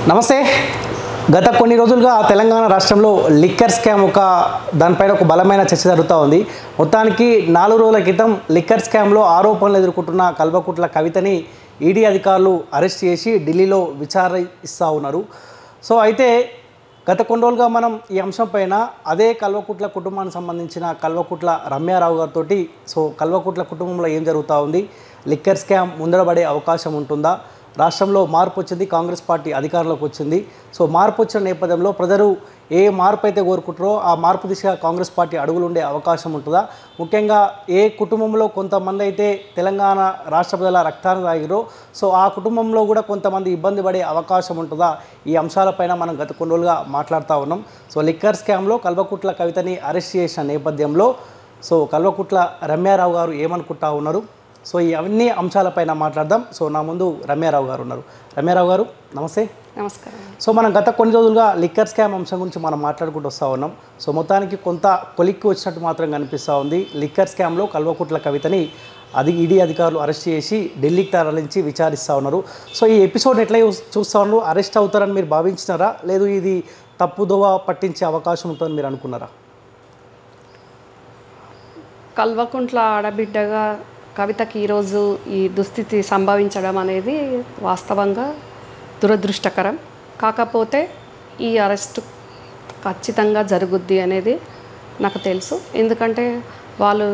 నమస్తే. గత కొన్ని రోజులుగా తెలంగాణ రాష్ట్రంలో లిక్కర్ స్కామ్ దానిపైన ఒక బలమైన చర్చ జరుగుతూ ఉంది. మొత్తానికి 4 రోజుల క్రితం లిక్కర్ స్కామ్లో ఆరోపణలు ఎదుర్కొంటున్న కల్వకుట్ల కవితని ఈడీ అధికారులు అరెస్ట్ చేసి ఢిల్లీలో విచారిస్తూ ఉన్నారు. సో అయితే గత కొన్ని రోజులుగా మనం ఈ అంశం పైన అదే కల్వకుట్ల కుటుంబానికి సంబంధించిన కల్వకుట్ల రమ్యారావు గారితో కల్వకుట్ల కుటుంబంలో ఏం జరుగుతూ ఉంది, లిక్కర్ స్కామ్ ముందరబడే అవకాశం ఉంటుందా, రాష్ట్రంలో మార్పు వచ్చింది, కాంగ్రెస్ పార్టీ అధికారంలోకి వచ్చింది. సో మార్పు వచ్చిన నేపథ్యంలో ప్రజలు ఏ మార్పు అయితే కోరుకుంటారో ఆ మార్పు దిశగా కాంగ్రెస్ పార్టీ అడుగులు ఉండే అవకాశం ఉంటుందా, ముఖ్యంగా ఏ కుటుంబంలో కొంతమంది అయితే తెలంగాణ రాష్ట్ర ప్రజల రక్తాన్ని తాగిరో సో ఆ కుటుంబంలో కూడా కొంతమంది ఇబ్బంది పడే అవకాశం ఉంటుందా, ఈ అంశాలపైన మనం గత కొన్ని రోజులుగా మాట్లాడుతూ ఉన్నాం. సో లిక్కర్ స్కామ్లో కల్వకుట్ల కవితని అరెస్ట్ చేసిన నేపథ్యంలో సో కల్వకుట్ల రమ్యారావు గారు ఏమనుకుంటా ఉన్నారు, సో ఈ అన్ని అంశాలపైన మాట్లాడదాం. సో నా ముందు రమ్యారావు గారు ఉన్నారు. రమ్యారావు గారు నమస్తే. నమస్కారం. సో మనం గత కొన్ని రోజులుగా లిక్కర్ స్కామ్ అంశం గురించి మనం మాట్లాడుకుంటూ వస్తూ ఉన్నాం. సో మొత్తానికి కొంత కొలిక్కి వచ్చినట్టు మాత్రం కనిపిస్తూ ఉంది. లిక్కర్ స్కామ్లో కల్వకుట్ల కవితని ఈడీ అధికారులు అరెస్ట్ చేసి ఢిల్లీకి తరలించి విచారిస్తూ ఉన్నారు. సో ఈ ఎపిసోడ్ ఎట్లా చూస్తూ ఉన్నారు, అరెస్ట్ అవుతారని మీరు భావించినారా, లేదు ఇది తప్పుదోవ పట్టించే అవకాశం ఉంటుందని మీరు అనుకున్నారా? కల్వకుంట్ల ఆడబిడ్డగా కవితకి ఈరోజు ఈ దుస్థితి సంభవించడం అనేది వాస్తవంగా దురదృష్టకరం. కాకపోతే ఈ అరెస్టు ఖచ్చితంగా జరుగుద్ది అనేది నాకు తెలుసు. ఎందుకంటే వాళ్ళు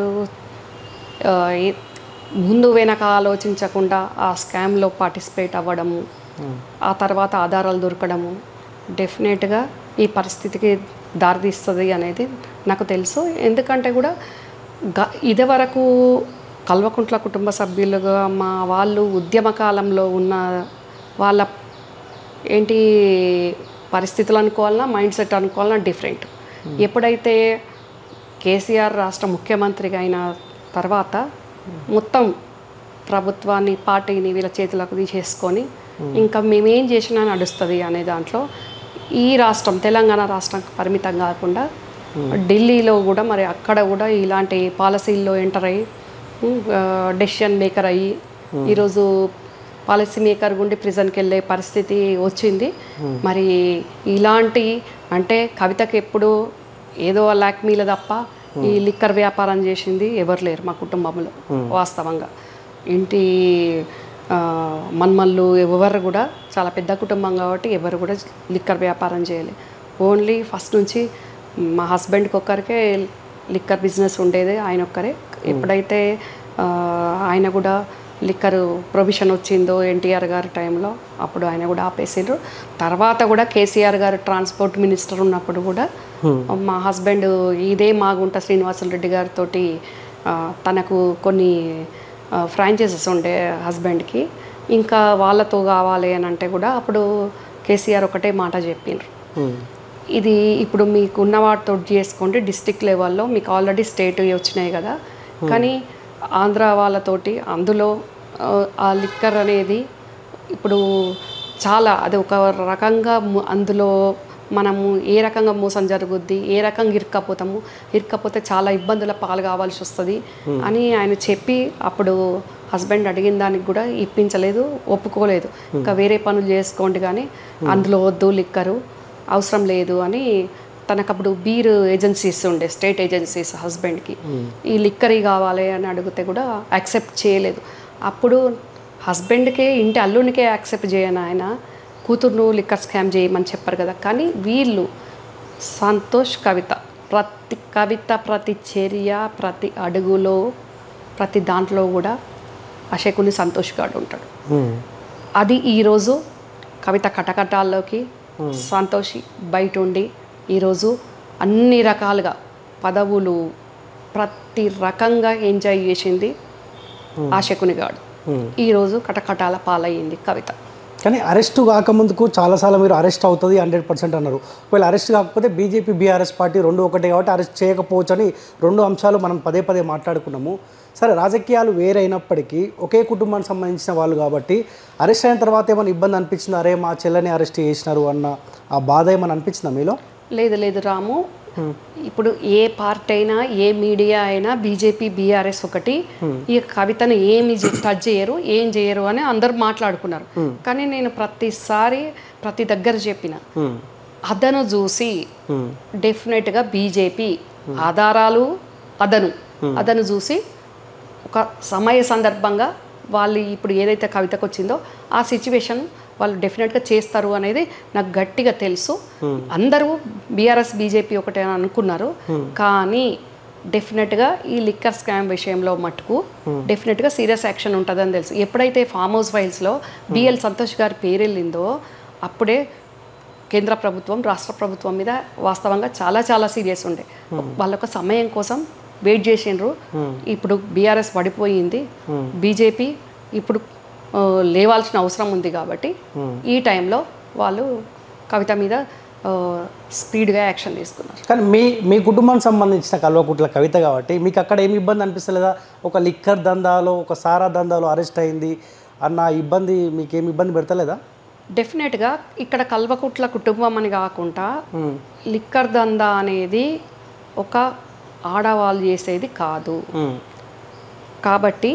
ముందు వెనక ఆలోచించకుండా ఆ స్కామ్లో పార్టిసిపేట్ అవ్వడము, ఆ తర్వాత ఆధారాలు దొరకడము డెఫినెట్గా ఈ పరిస్థితికి దారితీస్తుంది అనేది నాకు తెలుసు. ఎందుకంటే కూడా ఇదివరకు కల్వకుంట్ల కుటుంబ సభ్యులుగా మా వాళ్ళు ఉద్యమ కాలంలో ఉన్న వాళ్ళ ఏంటి పరిస్థితులు అనుకోవాలన్నా, మైండ్ సెట్ అనుకోవాలన్నా డిఫరెంట్. ఎప్పుడైతే కేసీఆర్ రాష్ట్ర ముఖ్యమంత్రిగా అయిన తర్వాత మొత్తం ప్రభుత్వాన్ని, పార్టీని వీళ్ళ చేతులకు తీసేసుకొని ఇంకా మేమేం చేసినా నడుస్తుంది అనే దాంట్లో ఈ రాష్ట్రం తెలంగాణ రాష్ట్రానికి పరిమితం కాకుండా ఢిల్లీలో కూడా మరి అక్కడ కూడా ఇలాంటి పాలసీల్లో ఎంటర్ అయ్యి డెసిషన్ మేకర్ అయ్యి ఈరోజు పాలసీ మేకర్ గుండి ప్రిజన్కి వెళ్ళే పరిస్థితి వచ్చింది. మరి ఇలాంటి అంటే కవితకి ఎప్పుడు ఏదో ల్యాక్ మీల తప్ప ఈ లిక్కర్ వ్యాపారం చేసింది ఎవరు లేరు మా కుటుంబంలో. వాస్తవంగా ఇంటి మన్మల్లు ఎవరు కూడా చాలా పెద్ద కుటుంబం కాబట్టి ఎవరు కూడా లిక్కర్ వ్యాపారం చేయలేదు. ఓన్లీ ఫస్ట్ నుంచి మా హస్బెండ్కి ఒక్కరికే లిక్కర్ బిజినెస్ ఉండేది, ఆయన ఒక్కరే. ఎప్పుడైతే ఆయన కూడా లిక్కర్ ప్రొవిషన్ వచ్చిందో ఎన్టీఆర్ గారి టైంలో అప్పుడు ఆయన కూడా ఆపేసిండ్రు. తర్వాత కూడా కేసీఆర్ గారు ట్రాన్స్పోర్ట్ మినిస్టర్ ఉన్నప్పుడు కూడా మా హస్బెండ్ ఇదే మాగుంట శ్రీనివాసులు రెడ్డి గారితో తనకు కొన్ని ఫ్రాంచైజెస్ ఉండే హస్బెండ్కి, ఇంకా వాళ్ళతో కావాలి అని అంటే కూడా అప్పుడు కేసీఆర్ ఒకటే మాట చెప్పిండ్రు, ఇది ఇప్పుడు మీకు ఉన్న వాటితో చేసుకోండి, డిస్ట్రిక్ట్ లెవెల్లో మీకు ఆల్రెడీ స్టేట్ వచ్చినాయి కదా, కానీ ఆంధ్ర వాళ్ళతోటి అందులో ఆ లిక్కర్ అనేది ఇప్పుడు చాలా అది ఒక రకంగా అందులో మనము ఏ రకంగా మోసం జరుగుద్ది, ఏ రకంగా ఇరుక్కపోతే చాలా ఇబ్బందుల పాలు కావాల్సి వస్తుంది అని ఆయన చెప్పి అప్పుడు హస్బెండ్ అడిగిన దానికి కూడా ఇప్పించలేదు, ఒప్పుకోలేదు. ఇంకా వేరే పనులు చేసుకోండి కానీ అందులో వద్దు, లిక్కరు అవసరం లేదు అని తనకు అప్పుడు బీర్ ఏజెన్సీస్ ఉండే, స్టేట్ ఏజెన్సీస్ హస్బెండ్కి ఈ లిక్కరీ కావాలి అని అడిగితే కూడా యాక్సెప్ట్ చేయలేదు. అప్పుడు హస్బెండ్కే ఇంటి అల్లునికే యాక్సెప్ట్ చేయను ఆయన కూతురును లిక్కర్ స్కామ్ చేయమని చెప్పారు కదా. కానీ వీళ్ళు సంతోష్ ప్రతి చర్య, ప్రతి అడుగులో, ప్రతి దాంట్లో కూడా అశకుని సంతోష్ గాడు ఉంటాడు. అది ఈరోజు కవిత కటకటాల్లోకి సంతోషి బయట ఉండి ఈరోజు అన్ని రకాలుగా పదవులు ప్రతి రకంగా ఎంజాయ్ చేసింది ఆశకుని గాడు. ఈరోజు కటకటాల పాలయ్యింది కవిత. కానీ అరెస్టు కాకముందుకు చాలాసార్లు మీరు అరెస్ట్ అవుతుంది 100% అన్నారు. ఒకవేళ అరెస్ట్ కాకపోతే బీజేపీ బీఆర్ఎస్ పార్టీ రెండు ఒకటే కాబట్టి అరెస్ట్ చేయకపోవచ్చు అని రెండు అంశాలు మనం పదే మాట్లాడుకున్నాము. సరే, రాజకీయాలు వేరైనప్పటికీ ఒకే కుటుంబానికి సంబంధించిన వాళ్ళు కాబట్టి అరెస్ట్ అయిన తర్వాత ఏమైనా ఇబ్బంది అనిపించింది, అరే మా చెల్లని అరెస్ట్ చేసినారు అన్న ఆ బాధ ఏమైనా అనిపించిందా మీలో? లేదు రాము, ఇప్పుడు ఏ పార్టీ అయినా ఏ మీడియా అయినా బీజేపీ బీఆర్ఎస్ ఒకటి ఈ కవితను ఏమి టచ్ చేయరు ఏం చేయరు అని అందరు మాట్లాడుకున్నారు. కానీ నేను ప్రతిసారి ప్రతి దగ్గర చెప్పిన అదను చూసి డెఫినెట్గా బీజేపీ ఆధారాలు అదను చూసి ఒక సమయ సందర్భంగా వాళ్ళు ఇప్పుడు ఏదైతే కవితకు వచ్చిందో ఆ సిచ్యువేషన్ వాళ్ళు డెఫినెట్గా చేస్తారు అనేది నాకు గట్టిగా తెలుసు. అందరూ బీఆర్ఎస్ బీజేపీ ఒకటే అనుకున్నారు, కానీ డెఫినెట్గా ఈ లిక్కర్ స్కామ్ విషయంలో మటుకు డెఫినెట్గా సీరియస్ యాక్షన్ ఉంటుందని తెలుసు. ఎప్పుడైతే ఫామ్ హౌస్ ఫైల్స్లో బిఎల్ సంతోష్ గారి పేరు వెళ్ళిందో అప్పుడే కేంద్ర ప్రభుత్వం రాష్ట్ర ప్రభుత్వం మీద వాస్తవంగా చాలా చాలా సీరియస్ ఉండే. వాళ్ళొక సమయం కోసం వెయిట్ చేసిండ్రు. ఇప్పుడు బీఆర్ఎస్ పడిపోయింది, బీజేపీ ఇప్పుడు లేవాల్సిన అవసరం ఉంది కాబట్టి ఈ టైంలో వాళ్ళు కవిత మీద స్పీడ్గా యాక్షన్ తీసుకున్నారు. కానీ మీ కుటుంబానికి సంబంధించిన కల్వకుట్ల కవిత కాబట్టి మీకు అక్కడ ఏమి ఇబ్బంది అనిపిస్తలేదా? ఒక లిక్కర్ దందాలో ఒక సారా దందాలో అరెస్ట్ అయింది అన్న ఇబ్బంది మీకేమి ఇబ్బంది పెడతలేదా? డెఫినెట్గా ఇక్కడ కల్వకుట్ల కుటుంబం అని కాకుండా లిక్కర్ దందా అనేది ఒక ఆడవాళ్ళు చేసేది కాదు. కాబట్టి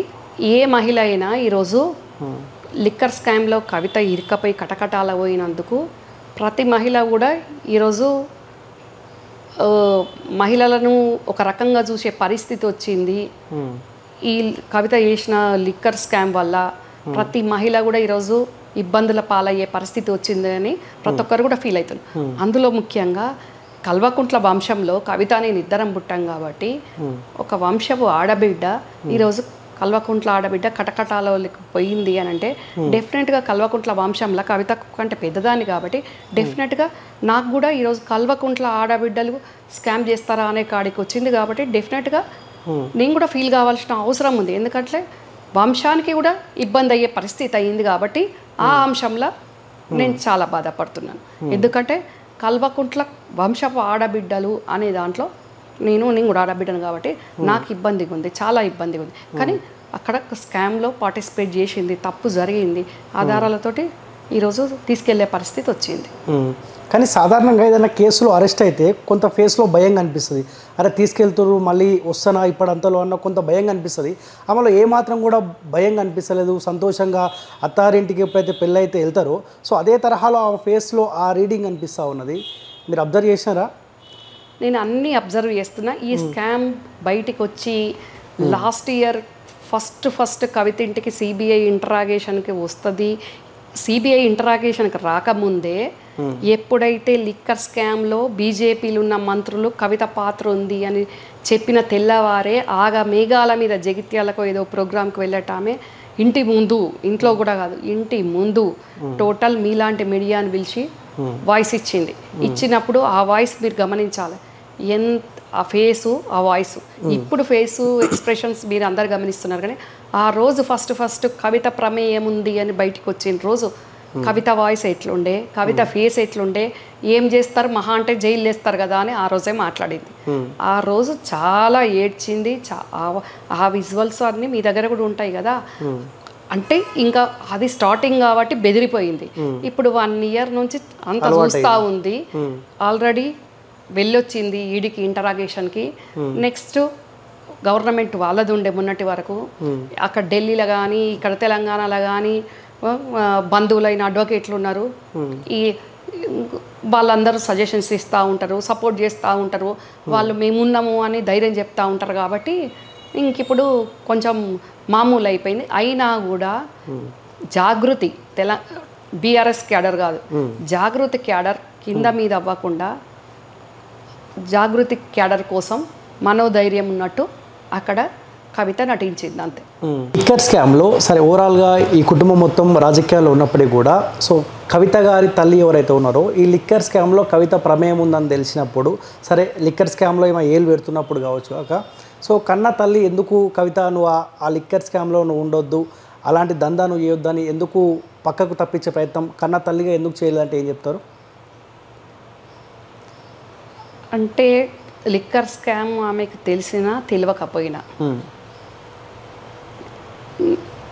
ఏ మహిళ అయినా ఈరోజు లిక్కర్ స్కామ్లో కవిత ఇరుకపై కటకటాల పోయినందుకు ప్రతి మహిళ కూడా ఈరోజు మహిళలను ఒక రకంగా చూసే పరిస్థితి వచ్చింది. ఈ కవిత చేసిన లిక్కర్ స్కామ్ వల్ల ప్రతి మహిళ కూడా ఈరోజు ఇబ్బందుల పాలయ్యే పరిస్థితి వచ్చింది అని ప్రతి ఒక్కరు కూడా ఫీల్ అవుతుంది. అందులో ముఖ్యంగా కల్వకుంట్ల వంశంలో కవిత నేను ఇద్దరం పుట్టాం కాబట్టి ఒక వంశపు ఆడబిడ్డ ఈరోజు కల్వకుంట్ల ఆడబిడ్డ కటకటాలకి పోయింది అని అంటే డెఫినెట్గా కల్వకుంట్ల వంశంలో కవిత కంటే పెద్దదాన్ని కాబట్టి డెఫినెట్గా నాకు కూడా ఈరోజు కల్వకుంట్ల ఆడబిడ్డలు స్కామ్ చేస్తారా అనే కాడికి వచ్చింది కాబట్టి డెఫినెట్గా నేను కూడా ఫీల్ కావాల్సిన అవసరం ఉంది. ఎందుకంటే వంశానికి కూడా ఇబ్బంది అయ్యే పరిస్థితి అయ్యింది కాబట్టి ఆ అంశంలో నేను చాలా బాధపడుతున్నాను. ఎందుకంటే కల్వకుంట్ల వంశపు ఆడబిడ్డలు అనే దాంట్లో నేను కూడా ఆడబిడ్డను కాబట్టి నాకు ఇబ్బందిగా ఉంది, చాలా ఇబ్బందిగా ఉంది. కానీ అక్కడ స్కామ్లో పార్టిసిపేట్ చేసింది, తప్పు జరిగింది, ఆధారాలతోటి ఈరోజు తీసుకెళ్లే పరిస్థితి వచ్చింది. కానీ సాధారణంగా ఏదైనా కేసులో అరెస్ట్ అయితే కొంత ఫేస్లో భయం కనిపిస్తుంది. అరే తీసుకెళ్తున్నారు మళ్ళీ వస్తానా ఇప్పుడు అంతలో అన్న కొంత భయం కనిపిస్తుంది. ఆమెలో ఏమాత్రం కూడా భయం కనిపిస్తలేదు, సంతోషంగా అత్తారింటికి ఎప్పుడైతే పెళ్ళి అయితే వెళ్తారో సో అదే తరహాలో ఆ ఫేస్లో ఆ రీడింగ్ కనిపిస్తూ ఉన్నది. మీరు అబ్జర్వ్ చేసినారా? నేను అన్నీ అబ్జర్వ్ చేస్తున్నా. ఈ స్కామ్ బయటికి వచ్చి లాస్ట్ ఇయర్ ఫస్ట్ కవిత ఇంటికి సిబిఐ ఇంటరాగేషన్కి వస్తుంది. సిబిఐ ఇంటరాగేషన్కి రాకముందే ఎప్పుడైతే లిక్కర్ స్కామ్లో బీజేపీలు ఉన్న మంత్రులు కవిత పాత్ర ఉంది అని చెప్పిన తెల్లవారే ఆగా మేఘాల మీద జగిత్యాలకు ఏదో ప్రోగ్రాంకి వెళ్ళటామే ఇంటి ముందు, ఇంట్లో కూడా కాదు ఇంటి ముందు టోటల్ మీలాంటి మీడియాని పిలిచి వాయిస్ ఇచ్చింది. ఇచ్చినప్పుడు ఆ వాయిస్ మీరు గమనించాలి, ఆ ఫేసు ఆ వాయిస్. ఇప్పుడు ఫేసు ఎక్స్ప్రెషన్స్ మీరు అందరు గమనిస్తున్నారు. కానీ ఆ రోజు ఫస్ట్ కవిత ప్రమేయం ఉంది అని బయటికి వచ్చిన రోజు కవిత వాయిస్ ఎట్లుండే, కవిత ఫేస్ ఎట్లుండే, ఏం చేస్తారు మహా అంటే జైలు వేస్తారు కదా అని ఆ రోజే మాట్లాడింది. ఆ రోజు చాలా ఏడ్చింది. ఆ విజువల్స్ అన్నీ మీ దగ్గర కూడా ఉంటాయి కదా. అంటే ఇంకా అది స్టార్టింగ్ కాబట్టి బెదిరిపోయింది. ఇప్పుడు 1 year నుంచి అంత చూస్తూ ఉంది. ఆల్రెడీ వెళ్ళొచ్చింది ఈడికి ఇంటరాగేషన్కి. నెక్స్ట్ గవర్నమెంట్ వాళ్ళది ఉండే మొన్నటి వరకు. అక్కడ ఢిల్లీలో కానీ ఇక్కడ తెలంగాణలో కానీ బంధువులైన అడ్వకేట్లు ఉన్నారు. ఈ వాళ్ళందరూ సజెషన్స్ ఇస్తూ ఉంటారు, సపోర్ట్ చేస్తూ ఉంటారు. వాళ్ళు మేమున్నాము అని ధైర్యం చెప్తూ ఉంటారు. కాబట్టి ఇంకిప్పుడు కొంచెం మామూలు అయిపోయింది. అయినా కూడా జాగృతి బీఆర్ఎస్ క్యాడర్ కాదు, జాగృతి క్యాడర్ కింద మీద అవ్వకుండా జాగృతి క్యాడర్ కోసం మనోధైర్యం ఉన్నట్టు అక్కడ కవిత నటించింది అంతే. లిక్కర్ స్కామ్లో సరే ఓవరాల్గా ఈ కుటుంబం మొత్తం రాజకీయాల్లో ఉన్నప్పటికీ కూడా సో కవిత గారి తల్లి ఎవరైతే ఉన్నారో ఈ లిక్కర్ స్కామ్లో కవిత ప్రమేయం ఉందని తెలిసినప్పుడు సరే లిక్కర్ స్కామ్లో ఏమో ఏలు పెడుతున్నప్పుడు కావచ్చు కాక సో కన్న తల్లి ఎందుకు కవిత నువ్వు ఆ లిక్కర్ స్కామ్లో నువ్వు ఉండొద్దు, అలాంటి దందా నువ్వు చేయొద్దని ఎందుకు పక్కకు తప్పించే ప్రయత్నం కన్న తల్లిగా ఎందుకు చేయాలంటే ఏం చెప్తారు? అంటే లిక్కర్ స్కామ్ ఆమెకు తెలిసినా తెలియకపోయినా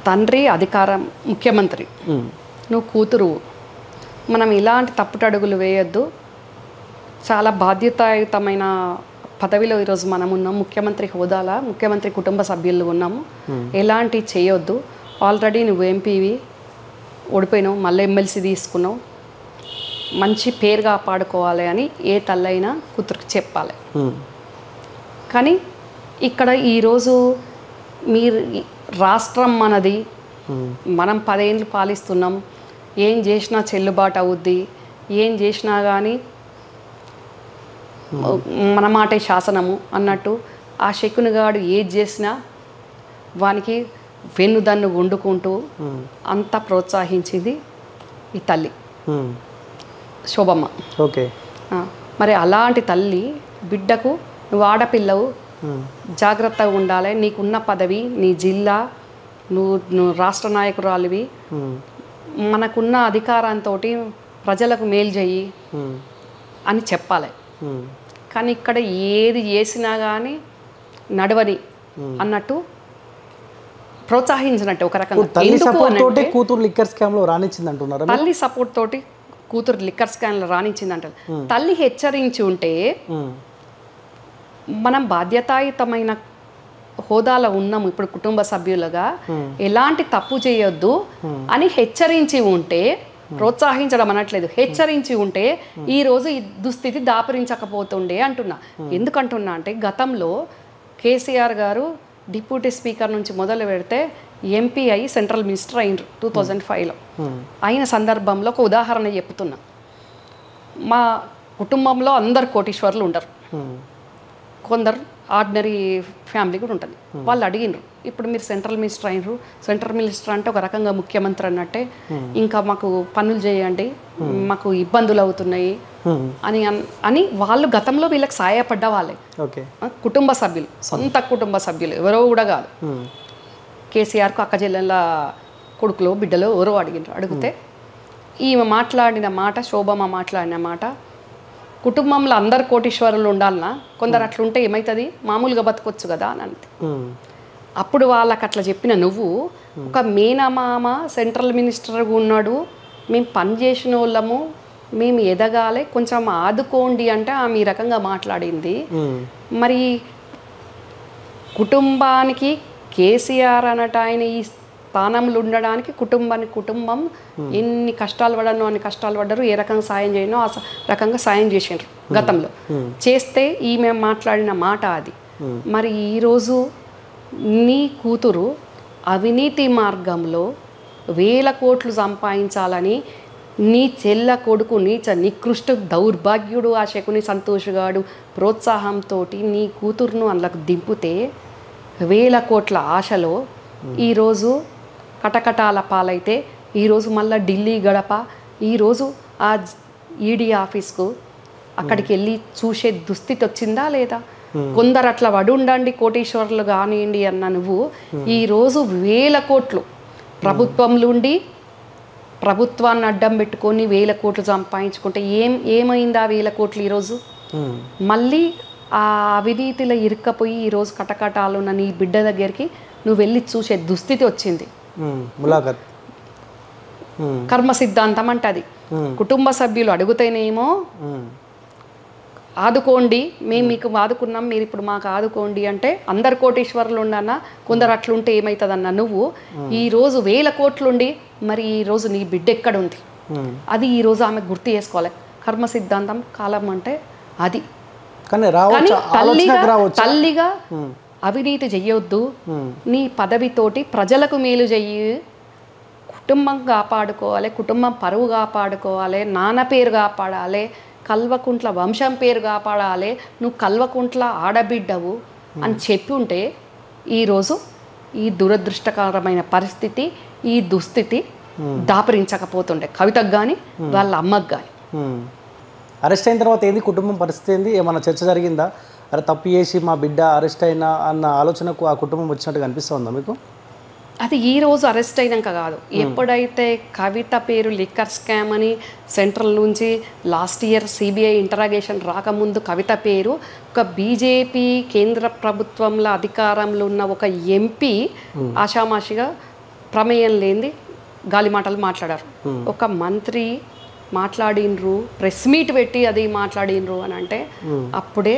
తండ్రి అధికారం ముఖ్యమంత్రి, నువ్వు కూతురు, మనం ఇలాంటి తప్పుటడుగులు వేయొద్దు, చాలా బాధ్యతాయుతమైన పదవిలో ఈరోజు మనం ఉన్నాం. ముఖ్యమంత్రి హోదాలో ముఖ్యమంత్రి కుటుంబ సభ్యులు ఉన్నాము. ఎలాంటి చేయొద్దు. ఆల్రెడీ నువ్వు ఎంపీవి ఓడిపోయినావు, మళ్ళీ ఎమ్మెల్సీ తీసుకున్నావు, మంచి పేరు కాపాడుకోవాలి అని ఏ తల్లైనా కూతురికి చెప్పాలి. కానీ ఇక్కడ ఈరోజు మీరు రాష్ట్రం మనది, మనం 10 ఏళ్ళు పాలిస్తున్నాం, ఏం చేసినా చెల్లుబాటు అవుద్ది, ఏం చేసినా కానీ మన మాటే శాసనము అన్నట్టు ఆ శకునిగాడు ఏది చేసినా వానికి వెన్నుదన్ను వండుకుంటూ అంతా ప్రోత్సహించింది ఈ తల్లి శోభమ్మ. ఓకే. మరి అలాంటి తల్లి బిడ్డకు నువ్వు ఆడపిల్లవు, జాగ్రత్తగా ఉండాలి, నీకున్న పదవి, నీ జిల్లా, నువ్వు రాష్ట్ర నాయకురాలివి, మనకున్న అధికారంతో ప్రజలకు మేలు చెయ్యి అని చెప్పాలి. కానీ ఇక్కడ ఏది చేసినా కానీ నడవని అన్నట్టు ప్రోత్సహించినట్టు ఒక రకంగా. కూతురు లిక్కర్ స్కామ్ లో రాణించింది అంటున్నారు. తల్లి సపోర్ట్ తోటి కూతురు లిక్కర్ స్కామ్ లో రాణించింది అంటారు. తల్లి హెచ్చరించి ఉంటే మనం బాధ్యతాయుతమైన హోదాలో ఉన్నాము ఇప్పుడు కుటుంబ సభ్యులుగా, ఎలాంటి తప్పు చేయొద్దు అని హెచ్చరించి ఉంటే, ప్రోత్సహించడం అనట్లేదు, హెచ్చరించి ఉంటే ఈ రోజు ఈ దుస్థితి దాపరించకపోతుండే అంటున్నా. ఎందుకంటున్నా అంటే గతంలో కేసీఆర్ గారు డిప్యూటీ స్పీకర్ నుంచి మొదలు పెడితే ఎంపీ అయి సెంట్రల్ మినిస్టర్ అయినరు 2005లో. అయిన సందర్భంలో ఒక ఉదాహరణ చెప్తున్నా. మా కుటుంబంలో అందరు కోటీశ్వర్లు ఉండరు, కొందరు ఆర్డినరీ ఫ్యామిలీ కూడా ఉంటుంది. వాళ్ళు అడిగినరు, ఇప్పుడు మీరు సెంట్రల్ మినిస్టర్ అయినరు, సెంట్రల్ మినిస్టర్ అంటే ఒక రకంగా ముఖ్యమంత్రి అన్నట్టే, ఇంకా మాకు పనులు చేయండి, మాకు ఇబ్బందులు అవుతున్నాయి అని అని వాళ్ళు గతంలో వీళ్ళకి సహాయపడ్డ వాళ్ళే. కుటుంబ సభ్యులు, సొంత కుటుంబ సభ్యులు, ఎవరో కూడా కాదు. కేసీఆర్కు అక్క చెల్లెళ్ళ కొడుకులో బిడ్డలో ఎవరో అడిగినారు. అడిగితే ఈమె మాట్లాడిన మాట, శోభమ్మ మాట్లాడిన మాట, కుటుంబంలో అందరు కోటీశ్వరులు ఉండాలన్నా, కొందరు అట్లుంటే ఏమవుతుంది, మామూలుగా బతకొచ్చు కదా అని అంతే. అప్పుడు వాళ్ళకి అట్లా చెప్పిన నువ్వు, ఒక మేనమామ సెంట్రల్ మినిస్టర్గా ఉన్నాడు, మేము పని చేసిన వాళ్ళము, మేము ఎదగాలి, కొంచెం ఆదుకోండి అంటే ఆమె ఈ రకంగా మాట్లాడింది. మరి కుటుంబానికి కేసీఆర్ అన్నట్టు ఆయన ఈ స్థానంలో ఉండడానికి కుటుంబం ఎన్ని కష్టాలు పడనో అన్ని కష్టాలు పడ్డారు, ఏ రకంగా సాయం చేయనో ఆ రకంగా సాయం చేసిండ్రు గతంలో. చేస్తే ఈమె మాట్లాడిన మాట అది. మరి ఈరోజు నీ కూతురు అవినీతి మార్గంలో 1000 కోట్లు సంపాదించాలని నీ చెల్ల కొడుకు నీచ నికృష్ట దౌర్భాగ్యుడు ఆ శకుని సంతోషగాడు ప్రోత్సాహంతో నీ కూతురును అందులోకి దింపితే 1000 కోట్ల ఆశలో ఈరోజు కటకటాల పాలైతే, ఈరోజు మళ్ళీ ఢిల్లీ గడప, ఈరోజు ఆ ఈడీ ఆఫీస్కు అక్కడికి వెళ్ళి చూసే దుస్థితి వచ్చిందా లేదా? కొందరు అట్లా వడుండండి కోటీశ్వరులు కానివ్వండి అన్న నువ్వు ఈరోజు 1000 కోట్లు ప్రభుత్వంలో ఉండి ప్రభుత్వాన్ని అడ్డం పెట్టుకొని 1000 కోట్లు సంపాదించుకుంటే ఏమైంది ఆ 1000 కోట్లు ఈరోజు? మళ్ళీ ఆ అవినీతిలో ఇరుక్కపోయి ఈరోజు కటకటాలున్న నీ బిడ్డ దగ్గరికి నువ్వు వెళ్ళి చూసే దుస్థితి వచ్చింది. కర్మ సిద్ధాంతం అంటది. కుటుంబ సభ్యులు అడుగుతేనేమో ఆదుకోండి, మేము మీకు ఆదుకున్నాం, మీరు ఇప్పుడు మాకు ఆదుకోండి అంటే అందరు కోటీశ్వరులు ఉండన్నా, కొందరు అట్లుంటే ఏమవుతుందన్న నువ్వు ఈరోజు 1000 కోట్లుండి మరి ఈరోజు నీ బిడ్డ ఎక్కడుంది? అది ఈరోజు ఆమె గుర్తు చేసుకోవాలి. కర్మ సిద్ధాంతం కాలం అంటే అది. కానీ తల్లిగా అవినీతి చెయ్యొద్దు, నీ పదవితోటి ప్రజలకు మేలు చెయ్యి, కుటుంబం కాపాడుకోవాలి, కుటుంబం పరువు కాపాడుకోవాలి, నాన్న పేరు కాపాడాలి, కల్వకుంట్ల వంశం పేరు కాపాడాలి, నువ్వు కల్వకుంట్ల ఆడబిడ్డవు అని చెప్పి ఉంటే ఈరోజు ఈ దురదృష్టకరమైన పరిస్థితి, ఈ దుస్థితి దాపరించకపోతుండే కవితకు కానీ వాళ్ళ అమ్మకు కానీ. అరెస్ట్ అయిన తర్వాత ఏంది కుటుంబం పరిస్థితి ఏంది? ఏమన్నా చర్చ జరిగిందా? అరే తప్పు చేసి మా బిడ్డ అరెస్ట్ అయినా అన్న ఆలోచనకు ఆ కుటుంబం వచ్చినట్టుగా అనిపిస్తుందా మీకు? అది ఈ రోజు అరెస్ట్ అయినాక కాదు, ఎప్పుడైతే కవిత పేరు లిక్కర్ స్కామ్ అని సెంట్రల్ నుంచి లాస్ట్ ఇయర్ సిబిఐ ఇంటరాగేషన్ రాకముందు కవిత పేరు ఒక బీజేపీ కేంద్ర ప్రభుత్వంలో అధికారంలో ఉన్న ఒక ఎంపీ ఆషామాషిగా ప్రమేయం లేనిది గాలి మాటలు మాట్లాడారు. ఒక మంత్రి మాట్లాడినరు, ప్రెస్ మీట్ పెట్టి అది మాట్లాడినరు అని అంటే అప్పుడే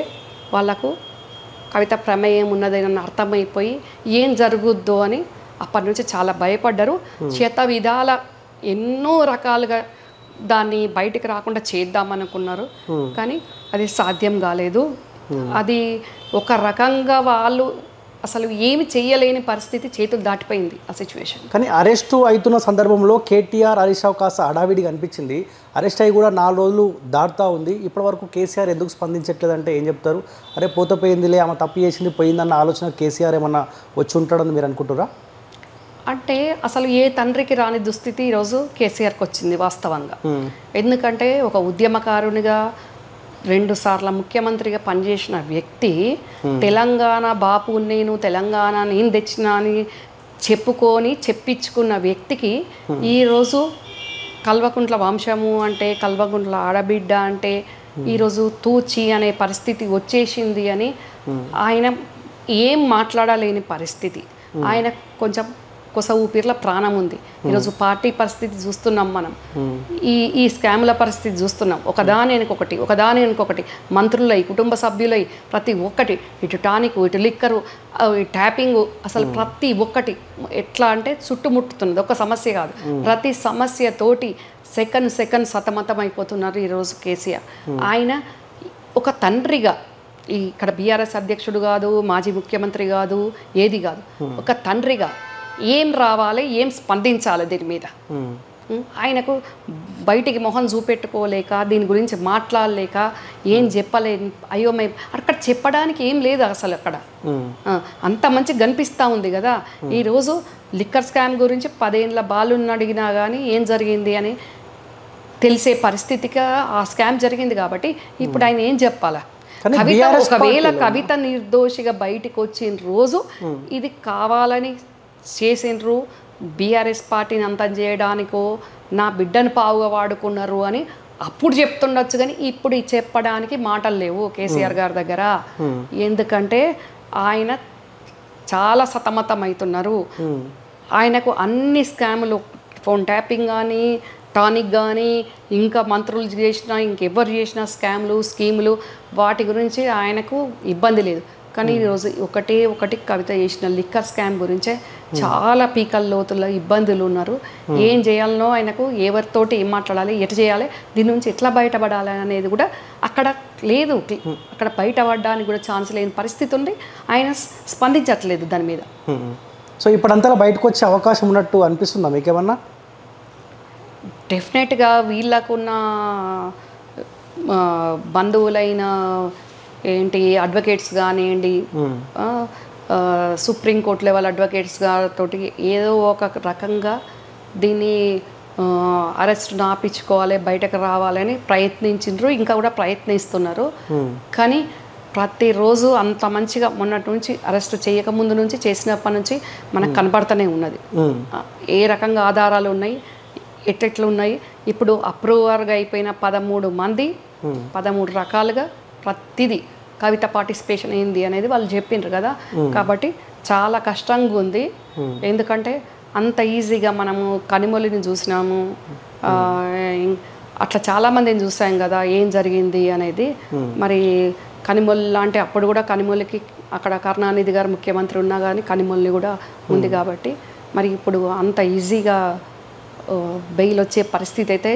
వాళ్ళకు కవిత ప్రమేయం ఉన్నదని అర్థమైపోయి ఏం జరుగుద్దో అని అప్పటి నుంచి చాలా భయపడ్డారు. చేత విధాల ఎన్నో రకాలుగా దాన్ని బయటికి రాకుండా చేద్దామనుకున్నారు, కానీ అది సాధ్యం కాలేదు. అది ఒక రకంగా వాళ్ళు అసలు ఏమి చేయలేని పరిస్థితి, చేతులు దాటిపోయింది ఆ సిచ్యువేషన్. కానీ అరెస్టు అవుతున్న సందర్భంలో కేటీఆర్ హరీష్ రావు కాస్త హడావిడిగా అనిపించింది. అరెస్ట్ అయ్యి కూడా 4 రోజులు దాటుతూ ఉంది. ఇప్పటివరకు కేసీఆర్ ఎందుకు స్పందించట్లేదంటే ఏం చెప్తారు? అరే పోతే పోయిందిలే, ఆమె తప్పు చేసింది పోయిందన్న ఆలోచన కేసీఆర్ ఏమన్నా వచ్చి ఉంటాడని మీరు అనుకుంటారా? అంటే అసలు ఏ తండ్రికి రాని దుస్థితి ఈరోజు కేసీఆర్కి వచ్చింది వాస్తవంగా. ఎందుకంటే ఒక ఉద్యమకారునిగా 2 సార్లు ముఖ్యమంత్రిగా పనిచేసిన వ్యక్తి తెలంగాణ బాపు నేను తెచ్చినా అని చెప్పించుకున్న వ్యక్తికి ఈరోజు కల్వకుంట్ల వంశము అంటే, కల్వకుంట్ల ఆడబిడ్డ అంటే ఈరోజు తూచి అనే పరిస్థితి వచ్చేసింది అని ఆయన ఏం మాట్లాడలేని పరిస్థితి. ఆయన కొంచెం కొస ఊపిరిలో ప్రాణం ఉంది. ఈరోజు పార్టీ పరిస్థితి చూస్తున్నాం మనం, ఈ స్కామ్ల పరిస్థితి చూస్తున్నాం. ఒకదాని వెనుకొకటి మంత్రులై, కుటుంబ సభ్యులై, ప్రతి ఒక్కటి, ఇటు టానిక్, ఇటు లిక్కరు, ట్యాపింగ్, అసలు ప్రతి ఒక్కటి ఎట్లా అంటే చుట్టుముట్టుతున్నది. ఒక సమస్య కాదు, ప్రతి సమస్యతోటి సెకండ్ సతమతం అయిపోతున్నారు ఈరోజు కేసీఆర్. ఆయన ఒక తండ్రిగా, ఇక్కడ బీఆర్ఎస్ అధ్యక్షుడు కాదు, మాజీ ముఖ్యమంత్రి కాదు, ఏది కాదు, ఒక తండ్రిగా ఏం రావాలి, ఏం స్పందించాలి దీని మీద. ఆయనకు బయటికి మొహం చూపెట్టుకోలేక, దీని గురించి మాట్లాడలేక, ఏం చెప్పలేని అయోమయం. అక్కడ చెప్పడానికి ఏం లేదు అసలు. అక్కడ అంత మంచిగా కనిపిస్తూ ఉంది కదా. ఈరోజు లిక్కర్ స్కామ్ గురించి 10 ఏళ్ళ బాలుని అడిగినా కానీ ఏం జరిగింది అని తెలిసే పరిస్థితిగా ఆ స్కామ్ జరిగింది. కాబట్టి ఇప్పుడు ఆయన ఏం చెప్పాలా? ఒకవేళ కవిత నిర్దోషిగా బయటికి వచ్చిన రోజు ఇది కావాలని చేసిండ్రు, బీఆర్ఎస్ పార్టీని అంతం చేయడానికో, నా బిడ్డను పావుగా వాడుకున్నారు అని అప్పుడు చెప్తుండొచ్చు. కానీ ఇప్పుడు చెప్పడానికి మాటలు లేవు కేసీఆర్ గారి దగ్గర. ఎందుకంటే ఆయన చాలా సతమతం అవుతున్నారు. ఆయనకు అన్ని స్కాములు, ఫోన్ ట్యాపింగ్ కానీ, టానిక్ కానీ, ఇంకా మంత్రులు చేసిన, ఇంకెవరు చేసిన స్కామ్లు, స్కీములు, వాటి గురించి ఆయనకు ఇబ్బంది లేదు. కానీ ఈరోజు ఒకటి కవిత చేసిన లిక్కర్ స్కామ్ గురించే చాలా పీకల లోతుల్లో ఇబ్బందులు ఉన్నారు. ఏం చేయాలనో ఆయనకు, ఎవరితోటి ఏం మాట్లాడాలి, ఎటు చేయాలి, దీని నుంచి ఎట్లా బయటపడాలి అనేది కూడా అక్కడ లేదు. అక్కడ బయటపడడానికి కూడా ఛాన్స్ లేని పరిస్థితి ఉంది. ఆయన స్పందించట్లేదు దాని మీద. సో ఇప్పుడంతా బయటకు వచ్చే అవకాశం ఉన్నట్టు అనిపిస్తుందా మీకేమన్నా? డెఫినెట్గా వీళ్ళకున్న బంధువులైన అడ్వకేట్స్ కానివ్వండి, సుప్రీంకోర్టు లెవెల్ అడ్వకేట్స్ తోటి ఏదో ఒక రకంగా దీన్ని అరెస్ట్ ఆపించుకోవాలి, బయటకు రావాలని ప్రయత్నించారు, ఇంకా కూడా ప్రయత్నిస్తున్నారు. కానీ ప్రతిరోజు అంత మంచిగా మొన్నటి నుంచి అరెస్ట్ చేయకముందు నుంచి, చేసినప్పటి నుంచి మనకు కనబడుతూనే ఉన్నది. ఏ రకంగా ఆధారాలు ఉన్నాయి, ఎట్లా ఉన్నాయి. ఇప్పుడు అప్రూవర్గా అయిపోయిన 13 మంది 13 రకాలుగా ప్రతిదీ కవిత పార్టిసిపేషన్ ఏంది అనేది వాళ్ళు చెప్పిండ్రు కదా. కాబట్టి చాలా కష్టంగా ఉంది. ఎందుకంటే అంత ఈజీగా మనము కనిమొలిని చూసినాము, అట్లా చాలామందిని చూసాం కదా ఏం జరిగింది అనేది. మరి కనిమొల్లి లాంటి, అప్పుడు కూడా కనిమొల్లికి అక్కడ కరుణానిధి గారు ముఖ్యమంత్రి ఉన్నా కానీ కనిమొల్లి కూడా ఉంది. కాబట్టి మరి ఇప్పుడు అంత ఈజీగా బెయిల్ వచ్చే పరిస్థితి అయితే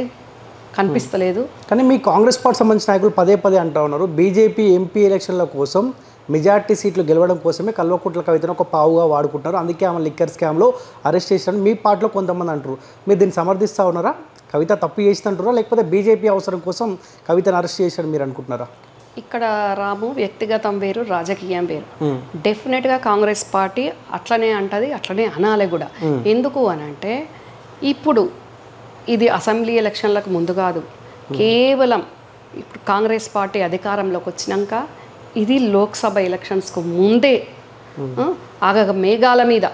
కనిపిస్తలేదు. కానీ మీ కాంగ్రెస్ పార్టీ సంబంధించిన నాయకులు పదే అంటూ ఉన్నారు, బీజేపీ ఎంపీ ఎలక్షన్ల కోసం మెజార్టీ సీట్లు గెలవడం కోసమే కల్వకుంట్ల కవితను ఒక పావుగా వాడుకుంటున్నారు, అందుకే ఆమె లిక్కర్ స్కామ్లో అరెస్ట్ చేశారని మీ పార్టీలో కొంతమంది అంటారు. మీరు దీన్ని సమర్థిస్తూ ఉన్నారా? కవిత తప్పు చేసినంటారా, లేకపోతే బీజేపీ అవసరం కోసం కవితను అరెస్ట్ చేశారని మీరు అనుకుంటున్నారా? ఇక్కడ రాము, వ్యక్తిగతం వేరు, రాజకీయం వేరు. డెఫినెట్గా కాంగ్రెస్ పార్టీ అట్లనే అంటది, అట్లనే అనాలి కూడా. ఎందుకు అని అంటే ఇప్పుడు ఇది అసెంబ్లీ ఎలక్షన్లకు ముందు కాదు, కేవలం ఇప్పుడు కాంగ్రెస్ పార్టీ అధికారంలోకి వచ్చినాక, ఇది లోక్సభ ఎలక్షన్స్కు ముందే ఆగ మేఘాల మీద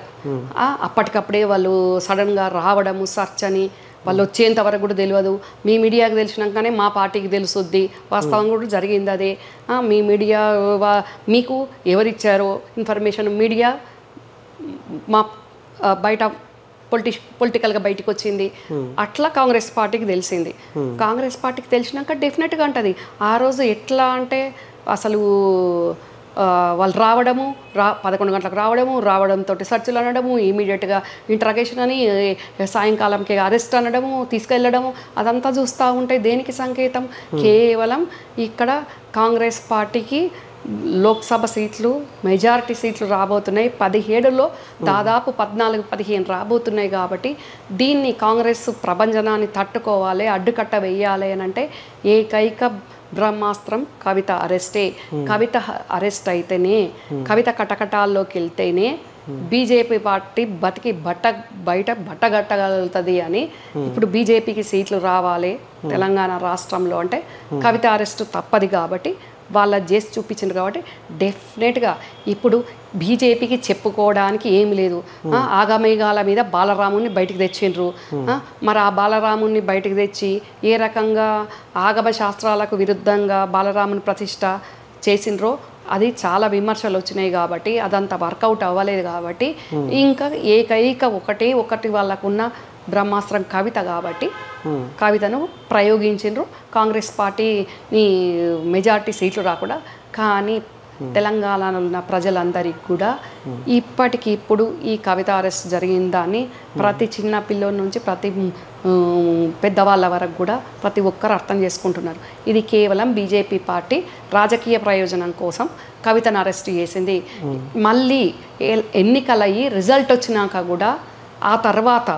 అప్పటికప్పుడే వాళ్ళు సడన్గా రావడము, సర్చ్ అని, వాళ్ళు వచ్చేంత వరకు కూడా తెలియదు. మీ మీడియాకి తెలిసినాకనే మా పార్టీకి తెలుసుద్ది, వాస్తవం కూడా జరిగింది అదే. మీ మీడియా మీకు ఎవరిచ్చారో ఇన్ఫర్మేషన్ మీడియా మా బయట పొలిటికల్గా బయటకు వచ్చింది. అట్లా కాంగ్రెస్ పార్టీకి తెలిసింది. కాంగ్రెస్ పార్టీకి తెలిసినాక డెఫినెట్గా అంటది. ఆ రోజు ఎట్లా అంటే అసలు వాళ్ళు రావడము 11 గంటలకు రావడంతో సర్చ్లు అనడము, ఇమీడియట్గా ఇంట్రాగేషన్ అని, సాయంకాలంకి అరెస్ట్ అనడము, తీసుకెళ్ళడము, అదంతా చూస్తూ ఉంటే దేనికి సంకేతం? కేవలం ఇక్కడ కాంగ్రెస్ పార్టీకి లోక్సభ సీట్లు మెజారిటీ సీట్లు రాబోతున్నాయి. 17లో దాదాపు 14-15 రాబోతున్నాయి. కాబట్టి దీన్ని కాంగ్రెస్ ప్రభంజనాన్ని తట్టుకోవాలి, అడ్డుకట్ట వేయాలి అని అంటే ఏకైక బ్రహ్మాస్త్రం కవిత అరెస్టే. కవిత అరెస్ట్ అయితేనే, కవిత కటకటాల్లోకి వెళ్తేనే బీజేపీ పార్టీ బతికి బయట బట్టగట్టగలుగుతుంది అని. ఇప్పుడు బీజేపీకి సీట్లు రావాలి తెలంగాణ రాష్ట్రంలో అంటే కవిత అరెస్ట్ తప్పది. కాబట్టి వాళ్ళ చేసి చూపించింది. కాబట్టి డెఫినెట్గా ఇప్పుడు బీజేపీకి చెప్పుకోవడానికి ఏమి లేదు. ఆగమేఘాల మీద బాలరాముని బయటికి తెచ్చిండ్రు. మరి ఆ బాలరాముని బయటికి తెచ్చి ఏ రకంగా ఆగమ శాస్త్రాలకు విరుద్ధంగా బాలరాముని ప్రతిష్ట చేసిండ్రో అది చాలా విమర్శలు వచ్చినాయి. కాబట్టి అదంతా వర్కౌట్ అవ్వలేదు. కాబట్టి ఇంకా ఏకైక ఒకటి వాళ్ళకున్న బ్రహ్మాస్త్రం కవిత. కాబట్టి కవితను ప్రయోగించిండ్రు. కాంగ్రెస్ పార్టీని మెజార్టీ సీట్లు రాకుండా. కానీ తెలంగాణలో ఉన్న ప్రజలందరికీ కూడా ఇప్పటికిప్పుడు ఈ కవిత అరెస్ట్ జరిగిన దాన్ని ప్రతి చిన్న పిల్లోడి నుంచి ప్రతి పెద్దవాళ్ళ వరకు కూడా ప్రతి ఒక్కరు అర్థం చేసుకుంటున్నారు. ఇది కేవలం బీజేపీ పార్టీ రాజకీయ ప్రయోజనం కోసం కవితను అరెస్ట్ చేసింది. మళ్ళీ ఎన్నికలయ్యి రిజల్ట్ వచ్చినాక కూడా ఆ తర్వాత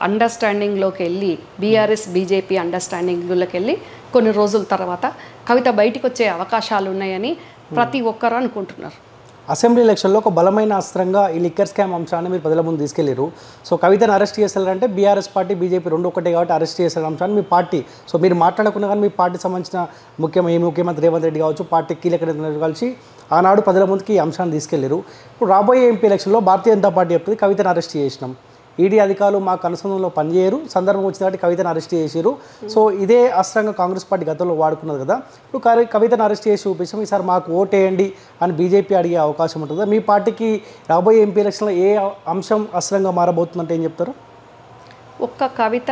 అండర్స్టాండింగ్లోకి వెళ్ళి బీజేపీ అండర్స్టాండింగ్లోకి వెళ్ళి కొన్ని రోజుల తర్వాత కవిత బయటికి వచ్చే అవకాశాలు ఉన్నాయని ప్రతి ఒక్కరు అనుకుంటున్నారు. అసెంబ్లీ ఎలక్షన్లో ఒక బలమైన అస్త్రంగా ఈ లిక్కర్ స్కామ్ అంశాన్ని మీరు ప్రజల ముందు తీసుకెళ్లారు. సో కవితను అరెస్ట్ చేశారంటే బీఆర్ఎస్ పార్టీ బీజేపీ రెండు ఒకటే కాబట్టి అరెస్ట్ చేసే అంశాన్ని మీ పార్టీ, సో మీరు మాట్లాడకున్నా కానీ మీ పార్టీ సంబంధించిన ముఖ్యమంత్రి రేవంత్ రెడ్డి కావచ్చు, పార్టీ కీలక నేతలు కలిసి ఆనాడు ప్రజల ముందుకి ఈ అంశాన్ని తీసుకెళ్లారు. ఇప్పుడు రాబోయే ఎంపీ ఎలక్షన్లో భారతీయ జనతా పార్టీ చెప్తుంది కవితను అరెస్ట్ చేసినాం, ఈడీ అధికారులు మాకు అనుసంధానంలో పనిచేయరు, సందర్భం వచ్చిన కాబట్టి కవితను అరెస్ట్ చేసారు. సో ఇదే అస్త్రంగా కాంగ్రెస్ పార్టీ గతంలో వాడుకున్నది కదా. ఇప్పుడు కవితను అరెస్ట్ చేసి చూపించాం, ఈసారి మాకు ఓటేయండి అని బీజేపీ అడిగే అవకాశం ఉంటుందా? మీ పార్టీకి రాబోయే ఎంపీ ఎలక్షన్లో ఏ అంశం అస్త్రంగా మారబోతుందంటే ఏం చెప్తారు? ఒక్క కవిత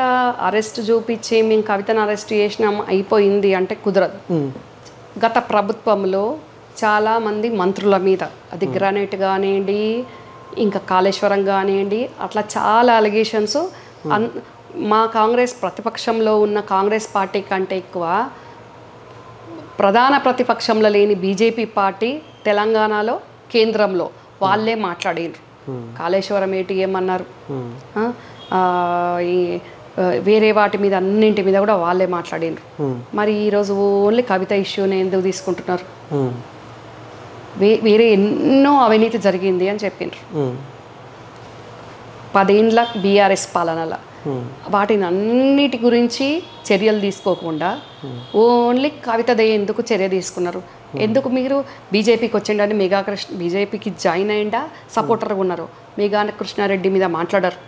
అరెస్ట్ చూపించి మేము కవితను అరెస్ట్ చేసినాం అయిపోయింది అంటే కుదరదు. గత ప్రభుత్వంలో చాలామంది మంత్రుల మీద అది గ్రానైట్ కానివ్వండి, ఇంకా కాళేశ్వరం కానివ్వండి, అట్లా చాలా అలిగేషన్స్ మా కాంగ్రెస్ ప్రతిపక్షంలో ఉన్న కాంగ్రెస్ పార్టీ కంటే ఎక్కువ ప్రధాన ప్రతిపక్షంలో లేని బీజేపీ పార్టీ తెలంగాణలో కేంద్రంలో వాళ్ళే మాట్లాడినారు. కాళేశ్వరం ఏమన్నారు, వేరే వాటి మీద అన్నింటి మీద కూడా వాళ్ళే మాట్లాడినారు. మరి ఈరోజు ఓన్లీ కవిత ఇష్యూని ఎందుకు తీసుకుంటున్నారు? వేరే ఎన్నో అవినీతి జరిగింది అని చెప్పిండ్రు 10 ఏళ్ళ బీఆర్ఎస్ పాలనలో. వాటిని అన్నిటి గురించి చర్యలు తీసుకోకుండా ఓన్లీ కవితదే ఎందుకు చర్య తీసుకున్నారు? ఎందుకు మీరు బీజేపీకి వచ్చిండని బీజేపీకి జాయిన్ అయ్యిండా సపోర్టర్గా ఉన్నారు? మేఘా కృష్ణారెడ్డి మీద మాట్లాడరు,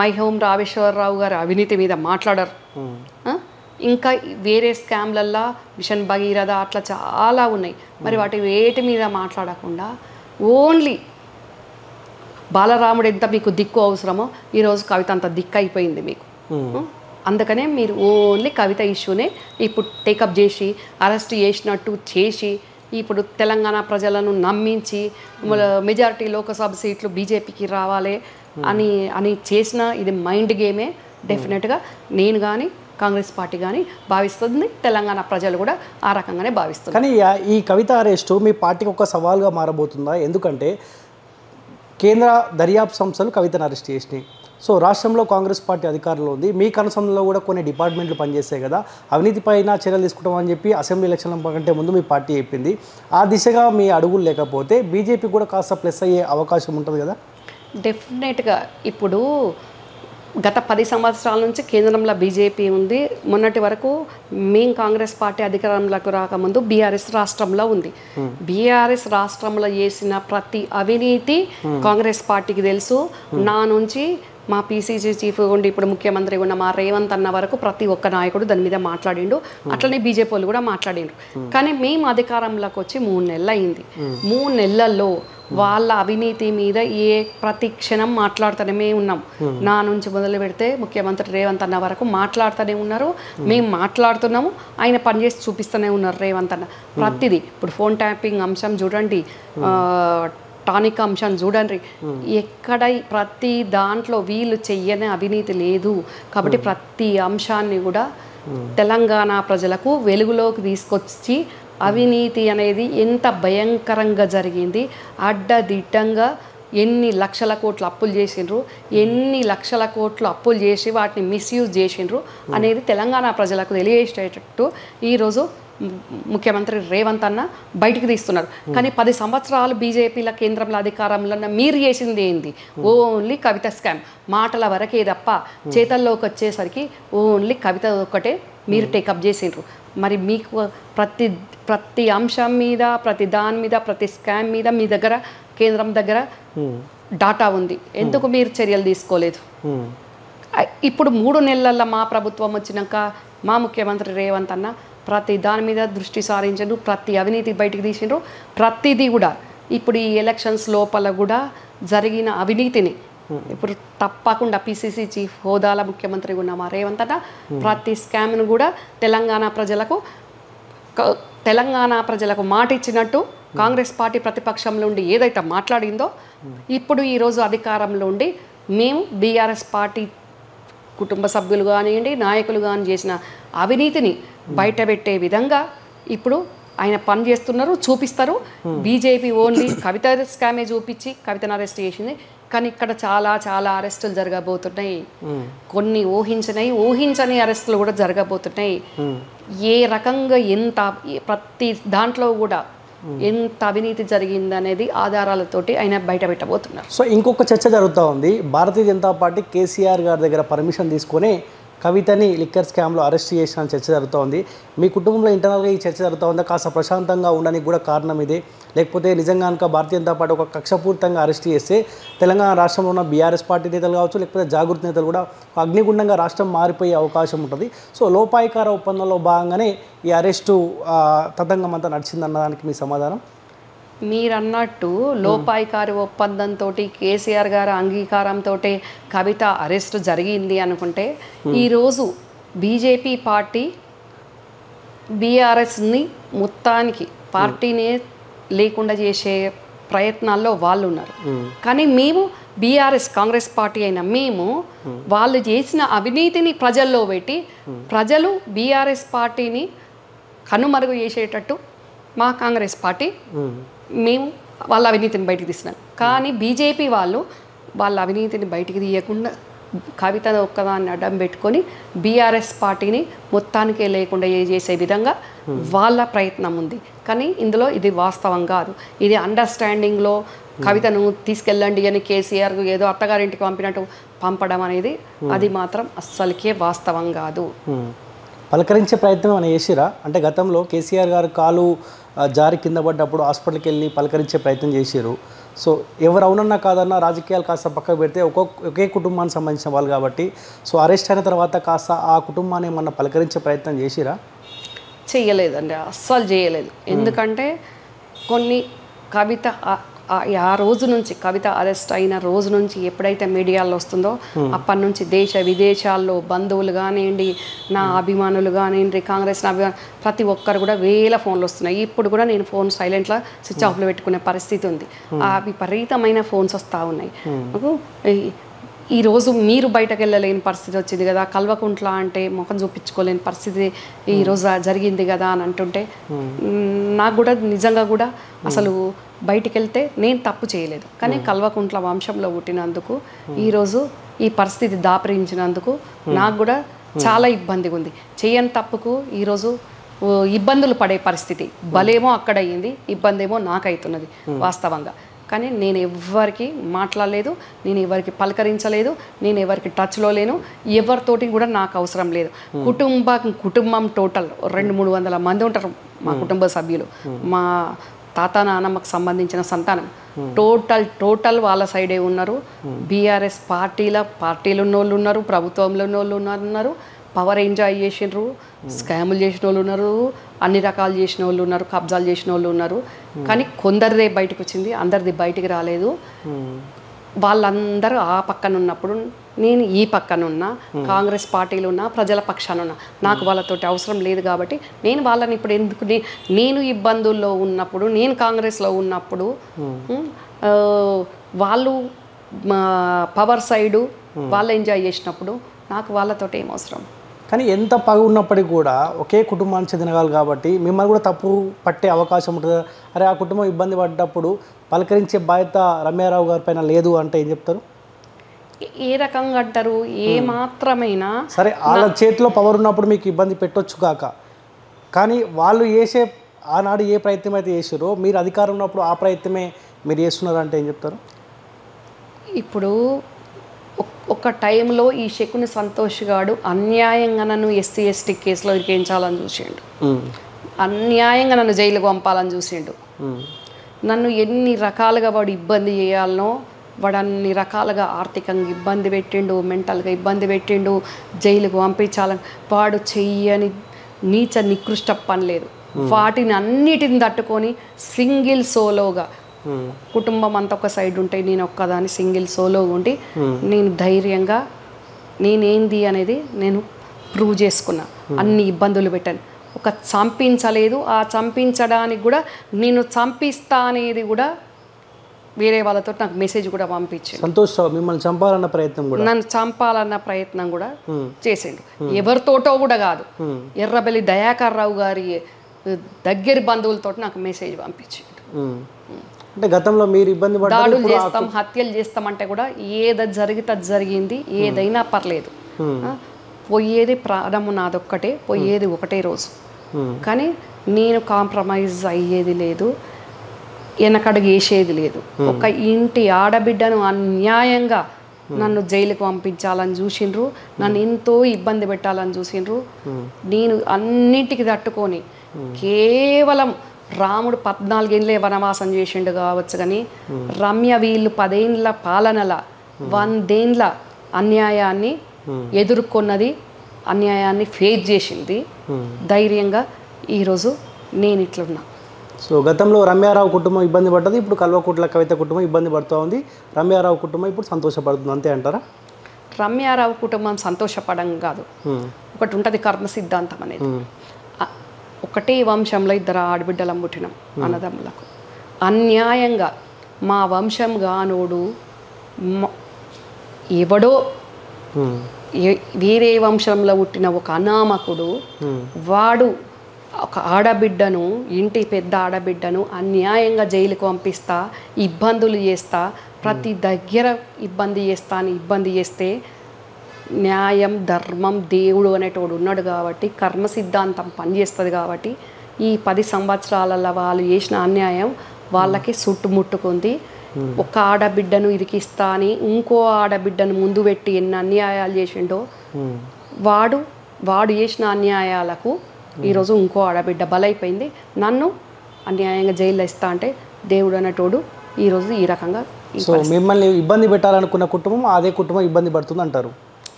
మై హోమ్ రామేశ్వరరావు గారి అవినీతి మీద మాట్లాడరు, ఇంకా వేరే స్కామ్లల్లో మిషన్ భగీరథ అట్లా చాలా ఉన్నాయి. మరి వాటి వేటి మీద మాట్లాడకుండా ఓన్లీ బాలరాముడు ఎంత మీకు దిక్కు అవసరమో ఈరోజు కవిత అంత దిక్కు అయిపోయింది మీకు. అందుకనే మీరు ఓన్లీ కవిత ఇష్యూనే ఇప్పుడు టేకప్ చేసి అరెస్ట్ చేసినట్టు చేసి ఇప్పుడు తెలంగాణ ప్రజలను నమ్మించి మెజారిటీ లోకసభ సీట్లు బీజేపీకి రావాలి అని చేసిన ఇది మైండ్ గేమే. డెఫినెట్గా నేను కానీ కాంగ్రెస్ పార్టీ కానీ భావిస్తుంది, తెలంగాణ ప్రజలు కూడా ఆ రకంగానే భావిస్తుంది. కానీ ఈ కవిత అరెస్టు మీ పార్టీకి ఒక సవాల్గా మారబోతుందా? ఎందుకంటే కేంద్ర దర్యాప్తు సంస్థలు కవితను అరెస్ట్ చేసినాయి. సో రాష్ట్రంలో కాంగ్రెస్ పార్టీ అధికారంలో ఉంది, మీ కనుసంలో కూడా కొన్ని డిపార్ట్మెంట్లు పనిచేస్తాయి కదా, అవినీతి పైన చర్యలు తీసుకుంటామని చెప్పి అసెంబ్లీ ఎలక్షన్ల కంటే ముందు మీ పార్టీ చెప్పింది. ఆ దిశగా మీ అడుగులు లేకపోతే బీజేపీ కూడా కాస్త ప్లస్ అయ్యే అవకాశం ఉంటుంది కదా? డెఫినెట్గా ఇప్పుడు గత 10 సంవత్సరాల నుంచి కేంద్రంలో బీజేపీ ఉంది. మొన్నటి వరకు మేము కాంగ్రెస్ పార్టీ అధికారంలోకి రాకముందు బీఆర్ఎస్ రాష్ట్రంలో ఉంది. బీఆర్ఎస్ రాష్ట్రంలో చేసిన ప్రతి అవినీతి కాంగ్రెస్ పార్టీకి తెలుసు. నా నుంచి మా పీసీసీ చీఫ్ ఉండి ఇప్పుడు ముఖ్యమంత్రి ఉన్న మా రేవంత్ అన్న వరకు ప్రతి ఒక్క నాయకుడు దాని మీద మాట్లాడిండు, అట్లనే బీజేపీ వాళ్ళు కూడా మాట్లాడిండ్రు. కానీ మేము అధికారంలోకి వచ్చి 3 నెలలు అయింది. 3 నెలల్లో వాళ్ళ అవినీతి మీద ప్రతి క్షణం మాట్లాడుతూనే ఉన్నాం. నా నుంచి మొదలు పెడితే ముఖ్యమంత్రి రేవంత్ అన్న వరకు మాట్లాడుతూనే ఉన్నారు. మేము మాట్లాడుతున్నాము, ఆయన పనిచేసి చూపిస్తూనే ఉన్నారు రేవంత్ అన్న. ప్రతిదీ ఇప్పుడు ఫోన్ ట్యాపింగ్ అంశం చూడండి, టానిక్ అంశం చూడండి, ఎక్కడ ప్రతి దాంట్లో వీళ్ళు చెయ్యని అవినీతి లేదు. కాబట్టి ప్రతి అంశాన్ని కూడా తెలంగాణ ప్రజలకు వెలుగులోకి తీసుకొచ్చి అవినీతి అనేది ఎంత భయంకరంగా జరిగింది, అడ్డదిడ్డంగా ఎన్ని లక్షల కోట్లు అప్పులు చేసిండ్రు, ఎన్ని లక్షల కోట్లు అప్పులు చేసి వాటిని మిస్యూజ్ చేసిండ్రు అనేది తెలంగాణ ప్రజలకు తెలియజేసేటట్టు ఈరోజు ముఖ్యమంత్రి రేవంత్ అన్న బయటికి తీస్తున్నారు. కానీ 10 సంవత్సరాలు బీజేపీల కేంద్రంలో అధికారంలో మీరు చేసింది ఏంది? ఓన్లీ కవిత స్కామ్, మాటల వరకే తప్ప చేతల్లోకి వచ్చేసరికి ఓన్లీ కవిత ఒక్కటే మీరు టేకప్ చేసిండ్రు. మరి మీకు ప్రతి అంశం మీద, ప్రతి దాని మీద, ప్రతి స్కామ్ మీద మీ దగ్గర కేంద్రం దగ్గర డాటా ఉంది, ఎందుకు మీరు చర్యలు తీసుకోలేదు? ఇప్పుడు 3 నెలల్లో మా ప్రభుత్వం వచ్చినాక మా ముఖ్యమంత్రి రేవంత్ అన్న ప్రతి దాని మీద దృష్టి సారించారు, ప్రతి అవినీతి బయటికి తీసిండ్రు. ప్రతిదీ కూడా ఇప్పుడు ఈ ఎలక్షన్స్ లోపల కూడా జరిగిన అవినీతిని ఇప్పుడు తప్పకుండా పీసీసీ చీఫ్ హోదాల ముఖ్యమంత్రి ఉన్న మా రేవంత్ అన్న ప్రతి స్కామ్ను కూడా తెలంగాణ ప్రజలకు మాట ఇచ్చినట్టు కాంగ్రెస్ పార్టీ ప్రతిపక్షంలో ఉండి ఏదైతే మాట్లాడిందో ఇప్పుడు ఈరోజు అధికారంలో ఉండి మేము బీఆర్ఎస్ పార్టీ కుటుంబ సభ్యులు కానివ్వండి, నాయకులు కానీ చేసిన అవినీతిని బయటపెట్టే విధంగా ఇప్పుడు ఆయన పని చేస్తున్నారు, చూపిస్తారు. బీజేపీ ఓన్లీ కవిత స్కామే చూపించి కవితను అరెస్ట్ చేసింది, కానీ ఇక్కడ చాలా చాలా అరెస్టులు జరగబోతున్నాయి. కొన్ని ఊహించని అరెస్టులు కూడా జరగబోతున్నాయి. ఏ రకంగా ప్రతి దాంట్లో కూడా ఎంత అవినీతి జరిగిందనేది ఆధారాలతోటి ఆయన బయట పెట్టబోతున్నారు. సో ఇంకొక చర్చ జరుగుతూ ఉంది. భారతీయ జనతా పార్టీ కేసీఆర్ గారి దగ్గర పర్మిషన్ తీసుకొని కవితని లిక్కర్ స్కామ్లో అరెస్ట్ చేసిన చర్చ జరుగుతూ ఉంది. మీ కుటుంబంలో ఇంటర్నల్గా ఈ చర్చ జరుగుతూ ఉందా? కాస్త ప్రశాంతంగా ఉండడానికి కూడా కారణం ఇదే, లేకపోతే నిజంగా కనుక భారతీయ జనతా పార్టీ ఒక కక్షపూరితంగా అరెస్ట్ చేస్తే తెలంగాణ రాష్ట్రంలో ఉన్న బీఆర్ఎస్ పార్టీ నేతలు కావచ్చు, లేకపోతే జాగృతి నేతలు కూడా అగ్నిగుండంగా రాష్ట్రం మారిపోయే అవకాశం ఉంటుంది. సో లోపాయికార ఒప్పందంలో భాగంగానే ఈ అరెస్టు తతంగం అంతా నడిచిందన్నదానికి మీ సమాధానం? మీరన్నట్టు లోపాయికారి ఒప్పందంతో కేసీఆర్ గారి అంగీకారంతో కవిత అరెస్ట్ జరిగింది అనుకుంటే ఈరోజు బీజేపీ పార్టీ బీఆర్ఎస్ని మొత్తానికి పార్టీనే లేకుండా చేసే ప్రయత్నాల్లో వాళ్ళు ఉన్నారు. కానీ మేము బీఆర్ఎస్ కాంగ్రెస్ పార్టీ అయిన మేము వాళ్ళు చేసిన అవినీతిని ప్రజల్లో పెట్టి ప్రజలు బీఆర్ఎస్ పార్టీని కనుమరుగు చేసేటట్టు మా కాంగ్రెస్ పార్టీ మేము వాళ్ళ అవినీతిని బయటికి తీసినాం. కానీ బీజేపీ వాళ్ళ అవినీతిని బయటికి తీయకుండా కవిత ఒక్కదాన్ని అడ్డం పెట్టుకొని బీఆర్ఎస్ పార్టీని మొత్తానికే లేకుండా చేసే విధంగా వాళ్ళ ప్రయత్నం ఉంది. కానీ ఇందులో ఇది వాస్తవం కాదు. ఇది అండర్స్టాండింగ్లో కవితను తీసుకెళ్ళండి అని కేసీఆర్ ఏదో అత్తగారింటికి పంపినట్టు పంపడం అనేది అది మాత్రం అస్సలకే వాస్తవం కాదు. పలకరించే ప్రయత్నం అని చేసిరా? అంటే గతంలో కేసీఆర్ గారు కాలు జారి కింద పడ్డప్పుడు హాస్పిటల్కి వెళ్ళి పలకరించే ప్రయత్నం చేశారు. సో ఎవరు అవునన్నా కాదన్నా రాజకీయాలు కాస్త పక్కకు పెడితే ఒకే కుటుంబానికి సంబంధించిన వాళ్ళు కాబట్టి సో అరెస్ట్ అయిన తర్వాత కాస్త ఆ కుటుంబాన్ని ఏమన్నా పలకరించే ప్రయత్నం చేసిరా? చెయ్యలేదండి, అస్సలు చేయలేదు. ఎందుకంటే కొన్ని కవిత ఆ రోజు నుంచి కవిత అరెస్ట్ అయిన రోజు నుంచి ఎప్పుడైతే మీడియాలో వస్తుందో అప్పటి నుంచి దేశ విదేశాల్లో బంధువులు కానివ్వండి, నా అభిమానులు కానివ్వండి, కాంగ్రెస్ ప్రతి ఒక్కరు కూడా వేల ఫోన్లు వస్తున్నాయి. ఇప్పుడు కూడా నేను ఫోన్ సైలెంట్లో స్విచ్ ఆఫ్లో పెట్టుకునే పరిస్థితి ఉంది. ఆ విపరీతమైన ఫోన్స్ వస్తూ ఉన్నాయి. ఈరోజు మీరు బయటకు వెళ్ళలేని పరిస్థితి వచ్చింది కదా, కల్వకుంట్ల అంటే ముఖం చూపించుకోలేని పరిస్థితి ఈరోజు జరిగింది కదా అని అంటుంటే నాకు కూడా నిజంగా కూడా అసలు బయటికి వెళ్తే నేను తప్పు చేయలేదు. కానీ కల్వకుంట్ల వంశంలో పుట్టినందుకు ఈరోజు ఈ పరిస్థితి దాపరించినందుకు నాకు కూడా చాలా ఇబ్బందిగా ఉంది. చేయని తప్పుకు ఈరోజు ఇబ్బందులు పడే పరిస్థితి బలేమో అక్కడ అయ్యింది, ఇబ్బంది ఏమో నాకు అవుతున్నది వాస్తవంగా. కానీ నేను ఎవరికి మాట్లాడలేదు, నేను ఎవరికి పలకరించలేదు, నేను ఎవరికి టచ్లో లేను, ఎవరితోటి కూడా నాకు అవసరం లేదు. కుటుంబం టోటల్ 200-300 మంది ఉంటారు మా కుటుంబ సభ్యులు. మా తాత నానమ్మకు సంబంధించిన సంతానం టోటల్ వాళ్ళ సైడే ఉన్నారు. బీఆర్ఎస్ పార్టీలు ఉన్నోళ్ళు ఉన్నారు, ప్రభుత్వంలో ఉన్నోళ్ళు ఉన్నారు, పవర్ ఎంజాయ్ చేసినారు, స్కాములు చేసిన వాళ్ళు ఉన్నారు, అన్ని రకాలు చేసిన వాళ్ళు ఉన్నారు, కబ్జాలు చేసిన వాళ్ళు ఉన్నారు. కానీ కొందరిదే బయటకు వచ్చింది, అందరిది బయటికి రాలేదు. వాళ్ళందరూ ఆ పక్కన ఉన్నప్పుడు నేను ఈ పక్కన ఉన్నా, కాంగ్రెస్ పార్టీలో ఉన్నా, ప్రజల పక్షాన ఉన్నా. నాకు వాళ్ళతోటి అవసరం లేదు కాబట్టి నేను వాళ్ళని ఇప్పుడు ఎందుకు నేను ఇబ్బందుల్లో ఉన్నప్పుడు, నేను కాంగ్రెస్లో ఉన్నప్పుడు వాళ్ళు పవర్ సైడు వాళ్ళు ఎంజాయ్ చేసినప్పుడు నాకు వాళ్ళతోటి ఏం అవసరం. కానీ ఎంత పగ ఉన్నప్పటికీ కూడా ఒకే కుటుంబానికి చెందిన వాళ్ళు కాబట్టి మిమ్మల్ని కూడా తప్పు పట్టే అవకాశం ఉంటుంది. అరే ఆ కుటుంబం ఇబ్బంది పడ్డప్పుడు పలకరించే బాధ్యత రమ్యారావు గారి పైన లేదు అంటే ఏం చెప్తారు? ఏ రకంగా అంటారు? ఏ మాత్రమైనా సరే వాళ్ళ చేతిలో పవర్ ఉన్నప్పుడు మీకు ఇబ్బంది పెట్టొచ్చు కాక, కానీ వాళ్ళు చేసే ఆనాడు ఏ ప్రయత్నం అయితే చేసారో మీరు అధికారం ఉన్నప్పుడు ఆ ప్రయత్నమే మీరు చేస్తున్నారు అంటే ఏం చెప్తారు? ఇప్పుడు ఒక టైంలో ఈ శకుని సంతోష్ గాడు అన్యాయంగా నన్ను ఎస్సీ ఎస్టీ కేసులో ఇరికించాలని చూసిండు, అన్యాయంగా నన్ను జైలుకు పంపాలని చూసిండు. నన్ను ఎన్ని రకాలుగా వాడు ఇబ్బంది చేయాలనో వాడు అన్ని రకాలుగా ఆర్థికంగా ఇబ్బంది పెట్టిండు, మెంటల్గా ఇబ్బంది పెట్టిండు, జైలుకు పంపించాలని. వాడు చెయ్యని నీచ నికృష్ట పని లేదు. వాటిని అన్నిటిని తట్టుకొని సింగిల్ సోలోగా, కుటుంబం అంతా ఒక సైడ్ ఉంటే నేను ఒక్కదాని సింగిల్ సోలో ఉండి నేను ధైర్యంగా నేనేంది అనేది నేను ప్రూవ్ చేసుకున్నా. అన్ని ఇబ్బందులు పెట్టాను. ఒక చంపించలేదు, ఆ చంపించడానికి కూడా నేను చంపిస్తా అనేది కూడా వేరే వాళ్ళతో నాకు మెసేజ్ కూడా పంపించింది. సంతోష్ మిమ్మల్ని చంపాలన్న ప్రయత్నం కూడా, నన్ను చంపాలన్న ప్రయత్నం కూడా చేసిండు. ఎవరితోటో కూడా కాదు, ఎర్రబెల్లి దయాకర్ రావు గారి దగ్గర బంధువులతో నాకు మెసేజ్ పంపించిండు. అంటే గతంలో మీరు ఇబ్బంది దాడులు చేస్తాం, హత్యలు చేస్తామంటే కూడా ఏది జరిగితే అది జరిగింది, ఏదైనా పర్లేదు, పోయేది ప్రాణము నాదొక్కటే, పోయేది ఒకటే రోజు. కానీ నేను కాంప్రమైజ్ అయ్యేది లేదు, వెనకడుగు వేసేది లేదు. ఒక ఇంటి ఆడబిడ్డను అన్యాయంగా నన్ను జైలుకు పంపించాలని చూసిండ్రు, నన్ను ఎంతో ఇబ్బంది పెట్టాలని చూసిండ్రు. నేను అన్నింటికి తట్టుకొని కేవలం రాముడు 14 ఏళ్ళే వనవాసం చేసిండు కావచ్చు, కానీ రమ్య వీళ్ళు 10 ఏళ్ళ పాలనల 100 ఏళ్ళ అన్యాయాన్ని ఎదుర్కొన్నది, అన్యాయాన్ని ఫేస్ చేసింది ధైర్యంగా. ఈరోజు నేను ఇట్లున్నా. సో గతంలో రమ్యారావు కుటుంబం ఇబ్బంది పడ్డది, ఇప్పుడు కల్వకుంట్ల కవిత కుటుంబం ఇబ్బంది పడుతూ ఉంది. రమ్యారావు కుటుంబం ఇప్పుడు సంతోషపడుతుంది, అంతే అంటారా? రమ్యారావు కుటుంబం సంతోషపడం కాదు, ఒకటి ఉంటుంది కర్మ సిద్ధాంతం అనేది. ఒకటే వంశంలో 2 ఆడబిడ్డలం పుట్టినాం అన్నదమ్ములకు. అన్యాయంగా మా వంశం గానోడు ఎవడో వేరే వంశంలో పుట్టిన ఒక అనామకుడు వాడు ఒక ఆడబిడ్డను, ఇంటి పెద్ద ఆడబిడ్డను అన్యాయంగా జైలుకు పంపిస్తా, ఇబ్బందులు చేస్తా, ప్రతి దగ్గర ఇబ్బంది చేస్తా అని ఇబ్బంది చేస్తే న్యాయం, ధర్మం, దేవుడు అనేటోడు ఉన్నాడు కాబట్టి, కర్మ సిద్ధాంతం పనిచేస్తుంది కాబట్టి ఈ 10 సంవత్సరాలలో వాళ్ళు చేసిన అన్యాయం వాళ్ళకి చుట్టుముట్టుకుంది. ఒక ఆడబిడ్డను ఇరికిస్తా అని ఇంకో ఆడబిడ్డను ముందు పెట్టి ఎన్ని అన్యాయాలు చేసిండో వాడు చేసిన అన్యాయాలకు ఈరోజు ఇంకో ఆడబిడ్డ బలైపోయింది. నన్ను అన్యాయంగా జైల్లో ఇస్తా అంటే దేవుడు అనేటోడు ఈరోజు ఈ రకంగా. సో మిమ్మల్ని ఇబ్బంది పెట్టాలనుకున్న కుటుంబం అదే కుటుంబం ఇబ్బంది పడుతుంది అంటారు?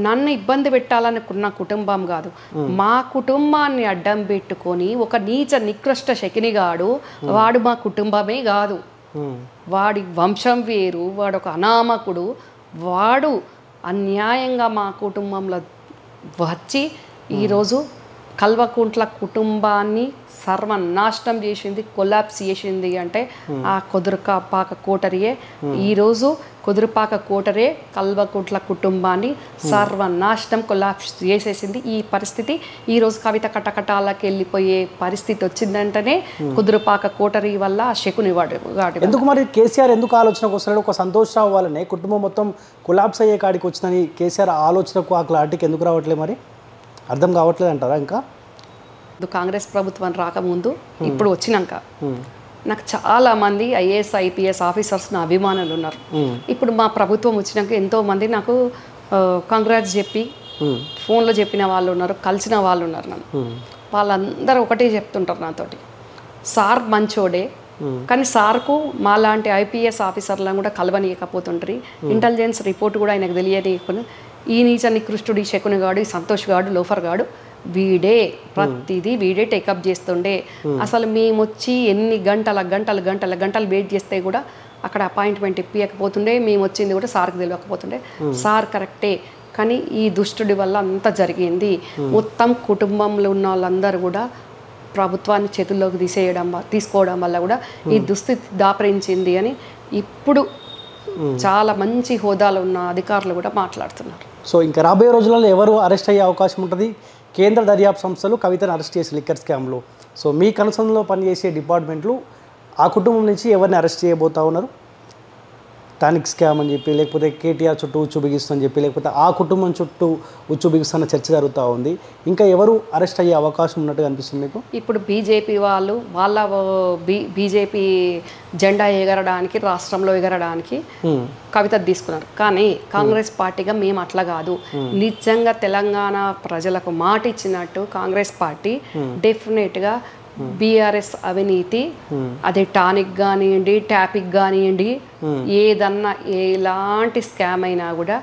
నన్ను ఇబ్బంది పెట్టాలనుకున్న కుటుంబం కాదు, మా కుటుంబాన్ని అడ్డం పెట్టుకొని ఒక నీచ నికృష్ట శకినిగాడు వాడు మా కుటుంబమే కాదు, వాడి వంశం వేరు, వాడు ఒక అనామకుడు. వాడు అన్యాయంగా మా కుటుంబంలో వచ్చి ఈరోజు కల్వకుంట్ల కుటుంబాన్ని సర్వనాశనం చేసింది, కొలాప్స్ చేసింది. అంటే ఆ కుదురుపాక కోటరియే ఈరోజు కుదురుపాక కోటరే కల్వకుంట్ల కుటుంబాన్ని సర్వనాశనం కొలాప్స్ చేసేసింది. ఈ పరిస్థితి ఈరోజు కవిత కటకటాలకు వెళ్ళిపోయే పరిస్థితి వచ్చిందంటేనే కుదురుపాక కోటరీ వల్ల ఆ శకుని వాడు. ఎందుకు మరి కేసీఆర్ ఎందుకు ఆలోచనకు వస్తున్నాడు? ఒక సంతోష్ రావు వాళ్ళనే కుటుంబం మొత్తం కొలాప్స్ అయ్యే కాడికి వచ్చిందని కేసీఆర్ ఆలోచనకు ఆ క్లారిటీకి ఎందుకు రావట్లేదు? మరి అర్థం కావట్లేదు అంటారా? ఇంకా కాంగ్రెస్ ప్రభుత్వం రాకముందు ఇప్పుడు వచ్చినాక నాకు చాలామంది ఐఏఎస్ ఐపీఎస్ ఆఫీసర్స్ నా అభిమానులు ఉన్నారు. ఇప్పుడు మా ప్రభుత్వం వచ్చినాక ఎంతోమంది నాకు కంగ్రాట్స్ చెప్పి ఫోన్లో చెప్పిన వాళ్ళు ఉన్నారు, కలిసిన వాళ్ళు ఉన్నారు. నన్ను వాళ్ళందరూ ఒకటే చెప్తుంటారు నాతోటి, సార్ మంచోడే, కానీ సార్కు మాలాంటి ఐపీఎస్ ఆఫీసర్లను కూడా కలవనీయకపోతుంటారు. ఇంటెలిజెన్స్ రిపోర్ట్ కూడా ఆయనకు తెలియనీయకుండా ఈ నీచ నికృష్టుడు, ఈ శకుని గాడు, ఈ సంతోష్ గాడు, లోఫర్ గాడు వీడే ప్రతిదీ వీడే టేకప్ చేస్తుండే. అసలు మేము వచ్చి ఎన్ని గంటలు వెయిట్ చేస్తే కూడా అక్కడ అపాయింట్మెంట్ ఇప్పించకపోతుండే. మేము వచ్చింది కూడా సార్కి తెలియకపోతుండే. సార్ కరెక్టే, కానీ ఈ దుష్టుడి వల్ల అంత జరిగింది. మొత్తం కుటుంబంలో ఉన్న వాళ్ళందరూ కూడా ప్రభుత్వాన్ని చేతుల్లోకి తీసుకోవడం వల్ల కూడా ఈ దుస్థితి దాపరించింది అని ఇప్పుడు చాలా మంచి హోదాలో ఉన్న అధికారులు కూడా మాట్లాడుతున్నారు. సో ఇంకా రాబోయే రోజులలో ఎవరు అరెస్ట్ అయ్యే అవకాశం ఉంటుంది? కేంద్ర దర్యాప్తు సంస్థలు కవితను అరెస్ట్ చేసి లిక్కర్ స్కామ్లో, సో మీ కన్సర్న్లో పనిచేసే డిపార్ట్మెంట్లు ఆ కుటుంబం నుంచి ఎవరిని అరెస్ట్ చేయబోతా ఉన్నారు? టానిక్ స్కామ్ అని చెప్పి, లేకపోతే కేటీఆర్ చుట్టూ ఉచ్చు బిగిస్తుందని చెప్పి, లేకపోతే ఆ కుటుంబం చుట్టూ ఉచ్చు బిగిస్తున్న చర్చ జరుగుతూ ఉంది. ఇంకా ఎవరు అరెస్ట్ అయ్యే అవకాశం ఉన్నట్టుగా అనిపిస్తుంది మీకు? ఇప్పుడు బీజేపీ వాళ్ళు వాళ్ళ బీజేపీ జెండా ఎగరడానికి, రాష్ట్రంలో ఎగరడానికి కవిత తీసుకున్నారు. కానీ కాంగ్రెస్ పార్టీగా మేము అట్లా కాదు. నిజంగా తెలంగాణ ప్రజలకు మాట ఇచ్చినట్టు కాంగ్రెస్ పార్టీ డెఫినెట్గా బీఆర్ఎస్ అవినీతి, అదే టానిక్ కానివ్వండి, ట్యాపిక్ కానివ్వండి, ఏదన్నా ఎలాంటి స్కామ్ అయినా కూడా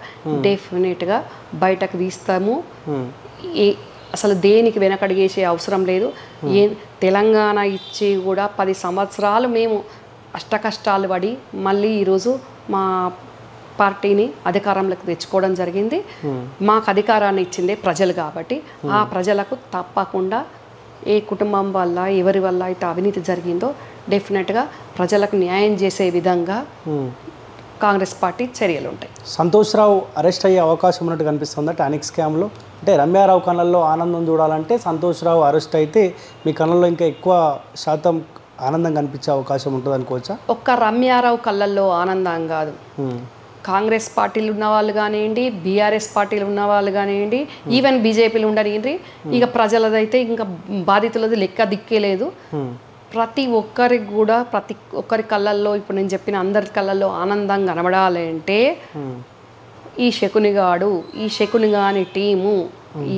డెఫినెట్గా బయటకు తీస్తాము. అసలు దేనికి వెనకడిగేసే అవసరం లేదు. తెలంగాణ ఇచ్చి కూడా 10 సంవత్సరాలు మేము అష్టకష్టాలు పడి మళ్ళీ ఈరోజు మా పార్టీని అధికారంలోకి తెచ్చుకోవడం జరిగింది. మాకు అధికారాన్ని ఇచ్చిందే ప్రజలు కాబట్టి ఆ ప్రజలకు తప్పకుండా ఏ కుటుంబం వల్ల ఎవరి వల్ల అయితే అవినీతి జరిగిందో డెఫినెట్గా ప్రజలకు న్యాయం చేసే విధంగా కాంగ్రెస్ పార్టీ చర్యలు ఉంటాయి. సంతోష్ రావు అరెస్ట్ అయ్యే అవకాశం ఉన్నట్టు కనిపిస్తుందా టానిక్ స్కామ్లో? అంటే రమ్యారావు కళ్ళల్లో ఆనందం చూడాలంటే సంతోష్ రావు అరెస్ట్ అయితే మీ కళ్ళల్లో ఇంకా ఎక్కువ శాతం ఆనందం కనిపించే అవకాశం ఉంటుంది అనుకోవచ్చా? ఒక్క రమ్యారావు కళ్ళల్లో ఆనందం కాదు, కాంగ్రెస్ పార్టీలు ఉన్న వాళ్ళు కానివ్వండి, బీఆర్ఎస్ పార్టీలు ఉన్న వాళ్ళు కానివ్వండి, ఈవెన్ బీజేపీలు ఉండనివ్వండి, ఇక ప్రజలదైతే ఇంకా బాధితులది లెక్క దిక్కే లేదు. ప్రతి ఒక్కరికి కూడా ప్రతి ఒక్కరి కళ్ళల్లో ఇప్పుడు నేను చెప్పిన అందరి కళ్ళల్లో ఆనందం కనబడాలి అంటే ఈ శకునిగాడు, ఈ శకునిగాని టీము,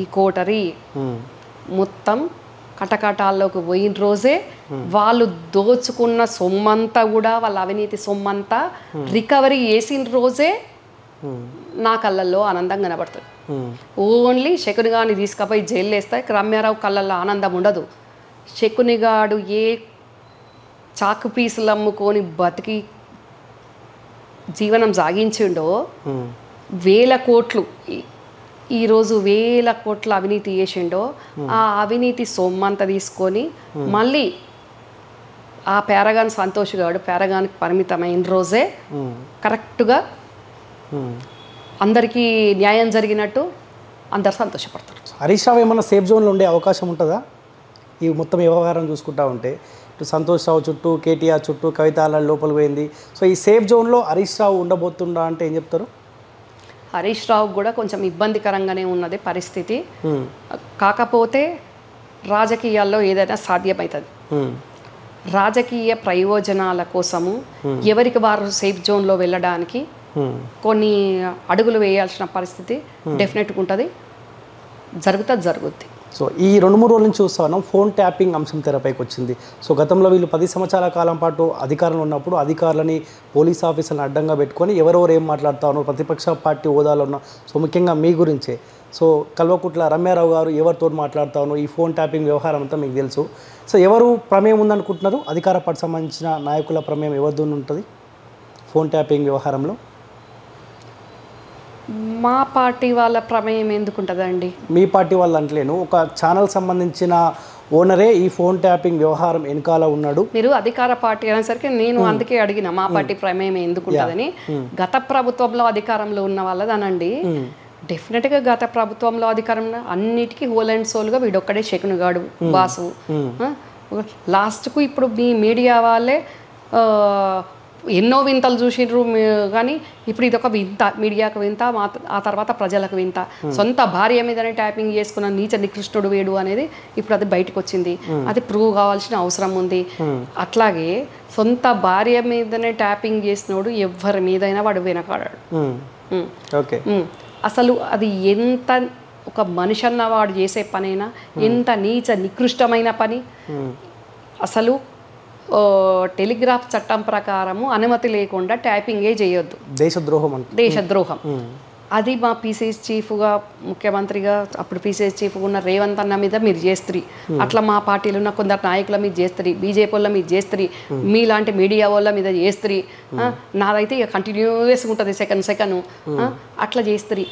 ఈ కోటరి మొత్తం కటకటాల్లోకి పోయిన రోజే వాళ్ళు దోచుకున్న సొమ్మంతా కూడా వాళ్ళ అవినీతి సొమ్మంతా రికవరీ చేసిన రోజే నా కళ్ళల్లో ఆనందం కనబడుతుంది. ఓన్లీ శకునిగాని తీసుకుపోయి జైలు వేస్తే రమ్యారావు కళ్ళల్లో ఆనందం ఉండదు. శకునిగాడు ఏ చాకు పీసులు అమ్ముకొని బతికి జీవనం సాగించిండో, వేల కోట్లు ఈరోజు వేల కోట్ల అవినీతి చేసిండో, ఆ అవినీతి సొమ్మంతా తీసుకొని మళ్ళీ ఆ పేరగాన్ సంతోష్ గాడు పేరగానికి పరిమితమైన రోజే కరెక్ట్గా అందరికీ న్యాయం జరిగినట్టు అందరు సంతోషపడతారు. హరీష్ రావు ఏమన్నా సేఫ్ జోన్లో ఉండే అవకాశం ఉంటుందా ఈ మొత్తం వ్యవహారం చూసుకుంటా ఉంటే? ఇటు సంతోష్ రావు చుట్టూ, కేటీఆర్ చుట్టూ కవిత లోపలికి పోయింది. సో ఈ సేఫ్ జోన్లో హరీష్ రావు ఉండబోతుండా అంటే ఏం చెప్తారు? హరీష్ రావు కూడా కొంచెం ఇబ్బందికరంగానే ఉన్నది పరిస్థితి. కాకపోతే రాజకీయాల్లో ఏదైనా సాధ్యమవుతుంది. రాజకీయ ప్రయోజనాల కోసము ఎవరికి వారు సేఫ్ జోన్లో వెళ్ళడానికి కొన్ని అడుగులు వేయాల్సిన పరిస్థితి డెఫినెట్గా ఉంటుంది, జరుగుద్ది. సో ఈ 2-3 రోజుల నుంచి చూస్తా ఉన్నాం ఫోన్ ట్యాపింగ్ అంశం తెరపైకి వచ్చింది. సో గతంలో వీళ్ళు 10 సంవత్సరాల కాలం పాటు అధికారంలో ఉన్నప్పుడు అధికారులని, పోలీస్ ఆఫీసర్లను అడ్డంగా పెట్టుకొని ఎవరెవరు ఏం మాట్లాడుతూ ఉన్నారు, ప్రతిపక్ష పార్టీ హోదాలో ఉన్న, సో ముఖ్యంగా మీ గురించే, సో కల్వకుట్ల రమ్యారావు గారు ఎవరితో మాట్లాడుతూ ఉన్నారు, ఈ ఫోన్ ట్యాపింగ్ వ్యవహారం అంతా మీకు తెలుసు. సో ఎవరు ప్రమేయం ఉందనుకుంటున్నారు? అధికార పార్టీ సంబంధించిన నాయకుల ప్రమేయం ఎవరితో ఉంటుంది ఫోన్ ట్యాపింగ్ వ్యవహారంలో? మా పార్టీ వాళ్ళ ప్రమేయం ఎందుకుంటుందండి? మీ పార్టీ వాళ్ళు అంటలేను, ఒక ఛానల్ సంబంధించిన ఓనరే ఈ ఫోన్ ట్యాపింగ్ వ్యవహారం వెనకాల ఉన్నాడు. మీరు అధికార పార్టీ అనేసరికి నేను అందుకే అడిగిన మా పార్టీ ప్రమేయం ఎందుకుంటుందని. గత ప్రభుత్వంలో అధికారంలో ఉన్న వాళ్ళదనండి, డెఫినెట్గా గత ప్రభుత్వంలో అధికారంలో అన్నిటికీ హోల్ అండ్ సోల్గా వీడొక్కడే శకునిగాడు బాసు. లాస్ట్కు ఇప్పుడు మీ మీడియా వాళ్ళే ఎన్నో వింతలు చూసిండ్రు, కానీ ఇప్పుడు ఇదొక వింత, మీడియాకు వింత, ఆ తర్వాత ప్రజలకు వింత. సొంత భార్య మీదనే ట్యాపింగ్ చేసుకున్న నీచ నికృష్టుడు వేడు అనేది ఇప్పుడు అది బయటకు వచ్చింది. అది ప్రూవ్ కావాల్సిన అవసరం ఉంది. అట్లాగే సొంత భార్య మీదనే ట్యాపింగ్ చేసినోడు ఎవరి మీదైనా వాడు వెనకాడాడు. అసలు అది ఎంత ఒక మనిషి అన్న వాడు చేసే పనైనా ఎంత నీచ నికృష్టమైన పని. అసలు టెలిగ్రాఫ్ చట్టం ప్రకారము అనుమతి లేకుండా ట్యాపింగే చేయొద్దు, దేశద్రోహం అంటే. దేశద్రోహం. అది మా పీసీసీ చీఫ్గా, ముఖ్యమంత్రిగా అప్పుడు పీసీసీ చీఫ్గా ఉన్న రేవంత్ అన్న మీద మీరు చేస్తారు, అట్లా మా పార్టీలో ఉన్న కొందరు నాయకుల మీద చేస్తారు, బీజేపీ వాళ్ళ మీద చేస్తారు, మీలాంటి మీడియా వాళ్ళ మీద చేస్తారు, నాదైతే ఇక కంటిన్యూస్గా ఉంటుంది సెకండ్ అట్లా చేస్తారు.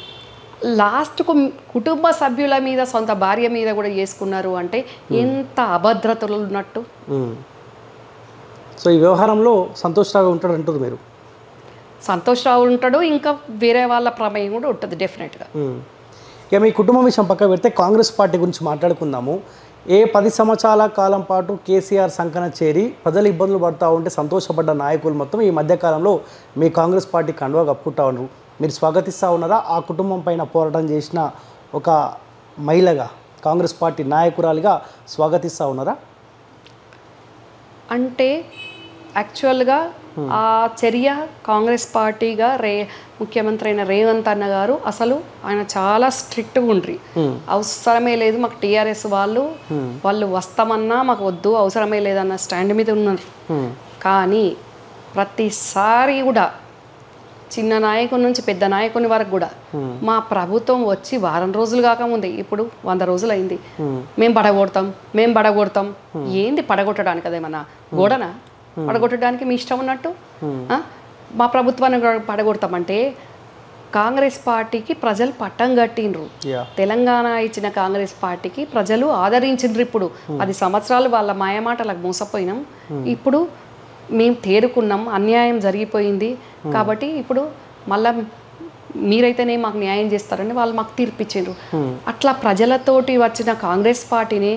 లాస్ట్కు కుటుంబ సభ్యుల మీద, సొంత భార్య మీద కూడా చేసుకున్నారు అంటే ఎంత అభద్రతలు ఉన్నట్టు. సో ఈ వ్యవహారంలో సంతోష్ రావు ఉంటాడు అంటారు మీరు? సంతోష్ రావు ఉంటాడు, ఇంకా వేరే వాళ్ళ ప్రమేయం కూడా ఉంటుంది డెఫినెట్గా. ఇక మీ కుటుంబం విషయం పక్క పెడితే కాంగ్రెస్ పార్టీ గురించి మాట్లాడుకుందాము. 10 సంవత్సరాల కాలం పాటు కేసీఆర్ సంకన చేరి ప్రజలు ఇబ్బందులు పడుతూ ఉంటే సంతోషపడ్డ నాయకులు మొత్తం ఈ మధ్యకాలంలో మీ కాంగ్రెస్ పార్టీ కండువా కప్పుకుంటా ఉన్నారు. మీరు స్వాగతిస్తూ ఉన్నారా? ఆ కుటుంబం పైన పోరాటం చేసిన ఒక మహిళగా, కాంగ్రెస్ పార్టీ నాయకురాలిగా స్వాగతిస్తూ ఉన్నారా? అంటే యాక్చువల్గా ఆ చర్య కాంగ్రెస్ పార్టీగా ముఖ్యమంత్రి అయిన రేవంత్ అన్న గారు అసలు ఆయన చాలా స్ట్రిక్ట్గా ఉండ్రి, అవసరమే లేదు మాకు టీఆర్ఎస్ వాళ్ళు వస్తామన్నా మాకు వద్దు, అవసరమే లేదన్న స్టాండ్ మీద ఉన్నారు. కానీ ప్రతిసారి కూడా చిన్న నాయకుడి నుంచి పెద్ద నాయకుని వరకు కూడా మా ప్రభుత్వం వచ్చి వారం రోజులు కాకముందే ఇప్పుడు 100 రోజులు అయింది, మేము పడగొడతాం. ఏంది పడగొట్టడానికి? అదేమన్నా గోడనా పడగొట్టడానికి? మీ ఇష్టం ఉన్నట్టు మా ప్రభుత్వాన్ని పడగొడతామంటే కాంగ్రెస్ పార్టీకి ప్రజలు పట్టం కట్టిండ్రు. తెలంగాణ ఇచ్చిన కాంగ్రెస్ పార్టీకి ప్రజలు ఆదరించిండ్రు. ఇప్పుడు 10 సంవత్సరాలు వాళ్ళ మాయమాటలకు మోసపోయినాం, ఇప్పుడు మేము తేరుకున్నాం, అన్యాయం జరిగిపోయింది కాబట్టి ఇప్పుడు మళ్ళా మీరైతేనే మాకు న్యాయం చేస్తారని వాళ్ళు మాకు తీర్పిచ్చిండ్రు. అట్లా ప్రజలతోటి వచ్చిన కాంగ్రెస్ పార్టీని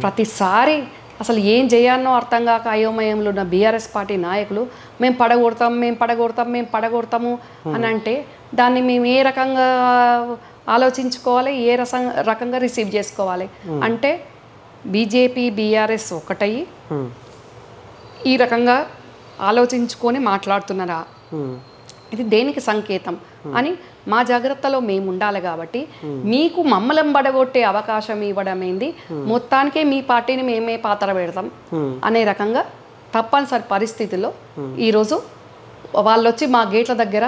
ప్రతిసారి అసలు ఏం చేయాలనో అర్థం కాక అయోమయంలో ఉన్న బీఆర్ఎస్ పార్టీ నాయకులు మేము పడగొడతాము అని అంటే దాన్ని మేము ఏ రకంగా ఆలోచించుకోవాలి, ఏ రకంగా రిసీవ్ చేసుకోవాలి? అంటే బీజేపీ బీఆర్ఎస్ ఒకటయ్యి ఈ రకంగా ఆలోచించుకొని మాట్లాడుతున్నారా, ఇది దేనికి సంకేతం అని మా జాగ్రత్తలో మేము ఉండాలి. కాబట్టి మీకు మమ్మల్ని పడగొట్టే అవకాశం ఇవ్వడం ఏంది, మొత్తానికే మీ పార్టీని మేమే పాత్ర పెడతాం అనే రకంగా తప్పనిసరి పరిస్థితుల్లో ఈరోజు వాళ్ళు వచ్చి మా గేట్ల దగ్గర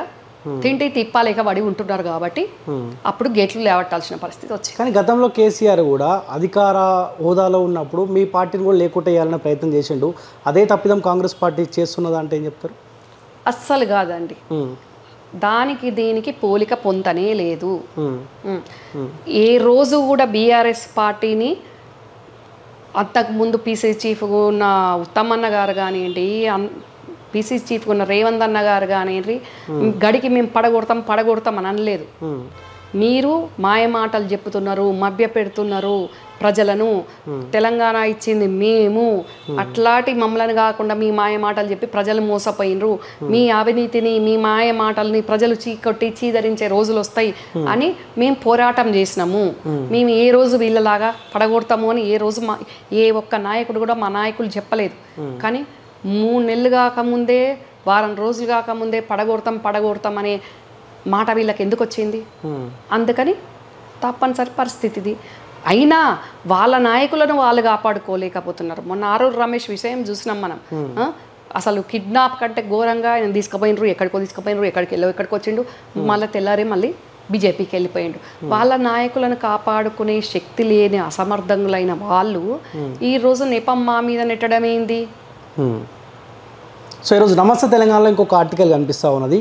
తింటి తిప్పాలేక పడి ఉంటున్నారు. కాబట్టి అప్పుడు గేట్లు లేవట్టాల్సిన పరిస్థితి వచ్చింది. కానీ గతంలో కేసీఆర్ కూడా అధికార హోదాలో ఉన్నప్పుడు మీ పార్టీని కూడా లేకుండా వేయాలనే ప్రయత్నం చేసిండు. అదే తప్పిదం కాంగ్రెస్ పార్టీ చేస్తున్నదా అంటే ఏం చెప్తారు? అస్సలు కాదండి, దానికి దీనికి పోలిక పొంతనే లేదు. ఏ రోజు కూడా బీఆర్ఎస్ పార్టీని అంతకుముందు పీసీసీ చీఫ్గా ఉన్న ఉత్తమన్న గారు కానివ్వండి, పీసీసీ చీఫ్గా ఉన్న రేవంత్ అన్న గారు కానివ్వండి, గడికి మేము పడగొడతాం అని అనలేదు. మీరు మాయ మాటలు చెప్తున్నారు, మభ్య పెడుతున్నారు ప్రజలను, తెలంగాణ ఇచ్చింది మేము, అట్లాంటి మమ్మల్ని కాకుండా మీ మాయ మాటలు చెప్పి ప్రజలు మోసపోయినరు, మీ అవినీతిని మీ మాయ మాటల్ని ప్రజలు చీకొట్టి చీదరించే రోజులు వస్తాయి అని మేము పోరాటం చేసినాము. మేము ఏ రోజు వీళ్ళలాగా పడగొడతాము అని ఏ ఒక్క నాయకుడు కూడా మా నాయకులు చెప్పలేదు. కానీ 3 నెలలు కాకముందే, వారం రోజులు కాకముందే పడగొడతాం అనే మాట వీళ్ళకి ఎందుకు వచ్చింది? అందుకని తప్పనిసరి పరిస్థితి ఇది. అయినా వాళ్ళ నాయకులను వాళ్ళు కాపాడుకోలేకపోతున్నారు. మొన్న ఆరూరు రమేష్ విషయం చూసినాం మనం. అసలు కిడ్నాప్ కంటే ఘోరంగా ఆయన తీసుకుపోయినరు, ఎక్కడికి వచ్చిండు, మళ్ళీ తెల్లారే మళ్ళీ బీజేపీకి వెళ్ళిపోయిండు. వాళ్ళ నాయకులను కాపాడుకునే శక్తి లేని అసమర్థులైన వాళ్ళు ఈరోజు నెపం మా మీద నెట్టడం ఏంది? సో ఈరోజు నమస్తే తెలంగాణలో ఇంకొక ఆర్టికల్ కనిపిస్తూ ఉన్నది.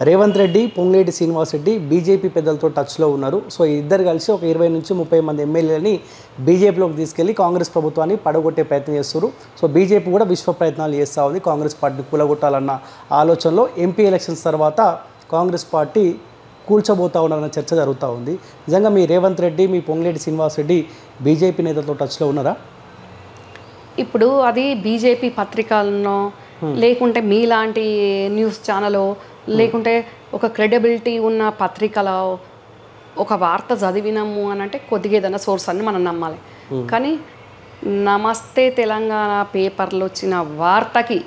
రేవంత్ రెడ్డి, పొంగులేటి శ్రీనివాస్ రెడ్డి బీజేపీ పెద్దలతో టచ్లో ఉన్నారు. సో ఇద్దరు కలిసి ఒక 20 నుంచి 30 మంది ఎమ్మెల్యేలని బీజేపీలోకి తీసుకెళ్లి కాంగ్రెస్ ప్రభుత్వాన్ని పడగొట్టే ప్రయత్నం చేస్తున్నారు. సో బీజేపీ కూడా విశ్వ ప్రయత్నాలు చేస్తూ ఉంది కాంగ్రెస్ పార్టీని కూలగొట్టాలన్న ఆలోచనలో. ఎంపీ ఎలక్షన్స్ తర్వాత కాంగ్రెస్ పార్టీ కూల్చబోతా ఉన్నారన్న చర్చ జరుగుతూ ఉంది. నిజంగా మీ రేవంత్ రెడ్డి, మీ పొంగులేటి శ్రీనివాస్ రెడ్డి బీజేపీ నేతలతో టచ్లో ఉన్నారా? ఇప్పుడు అది బీజేపీ పత్రికలను లేకుంటే మీలాంటి న్యూస్ ఛానల్ లేకుంటే ఒక క్రెడిబిలిటీ ఉన్న పత్రికలో ఒక వార్త చదివినాము అని అంటే కొద్దిగా ఏదైనా సోర్స్ అని మనం నమ్మాలి. కానీ నమస్తే తెలంగాణ పేపర్లో వచ్చిన వార్తకి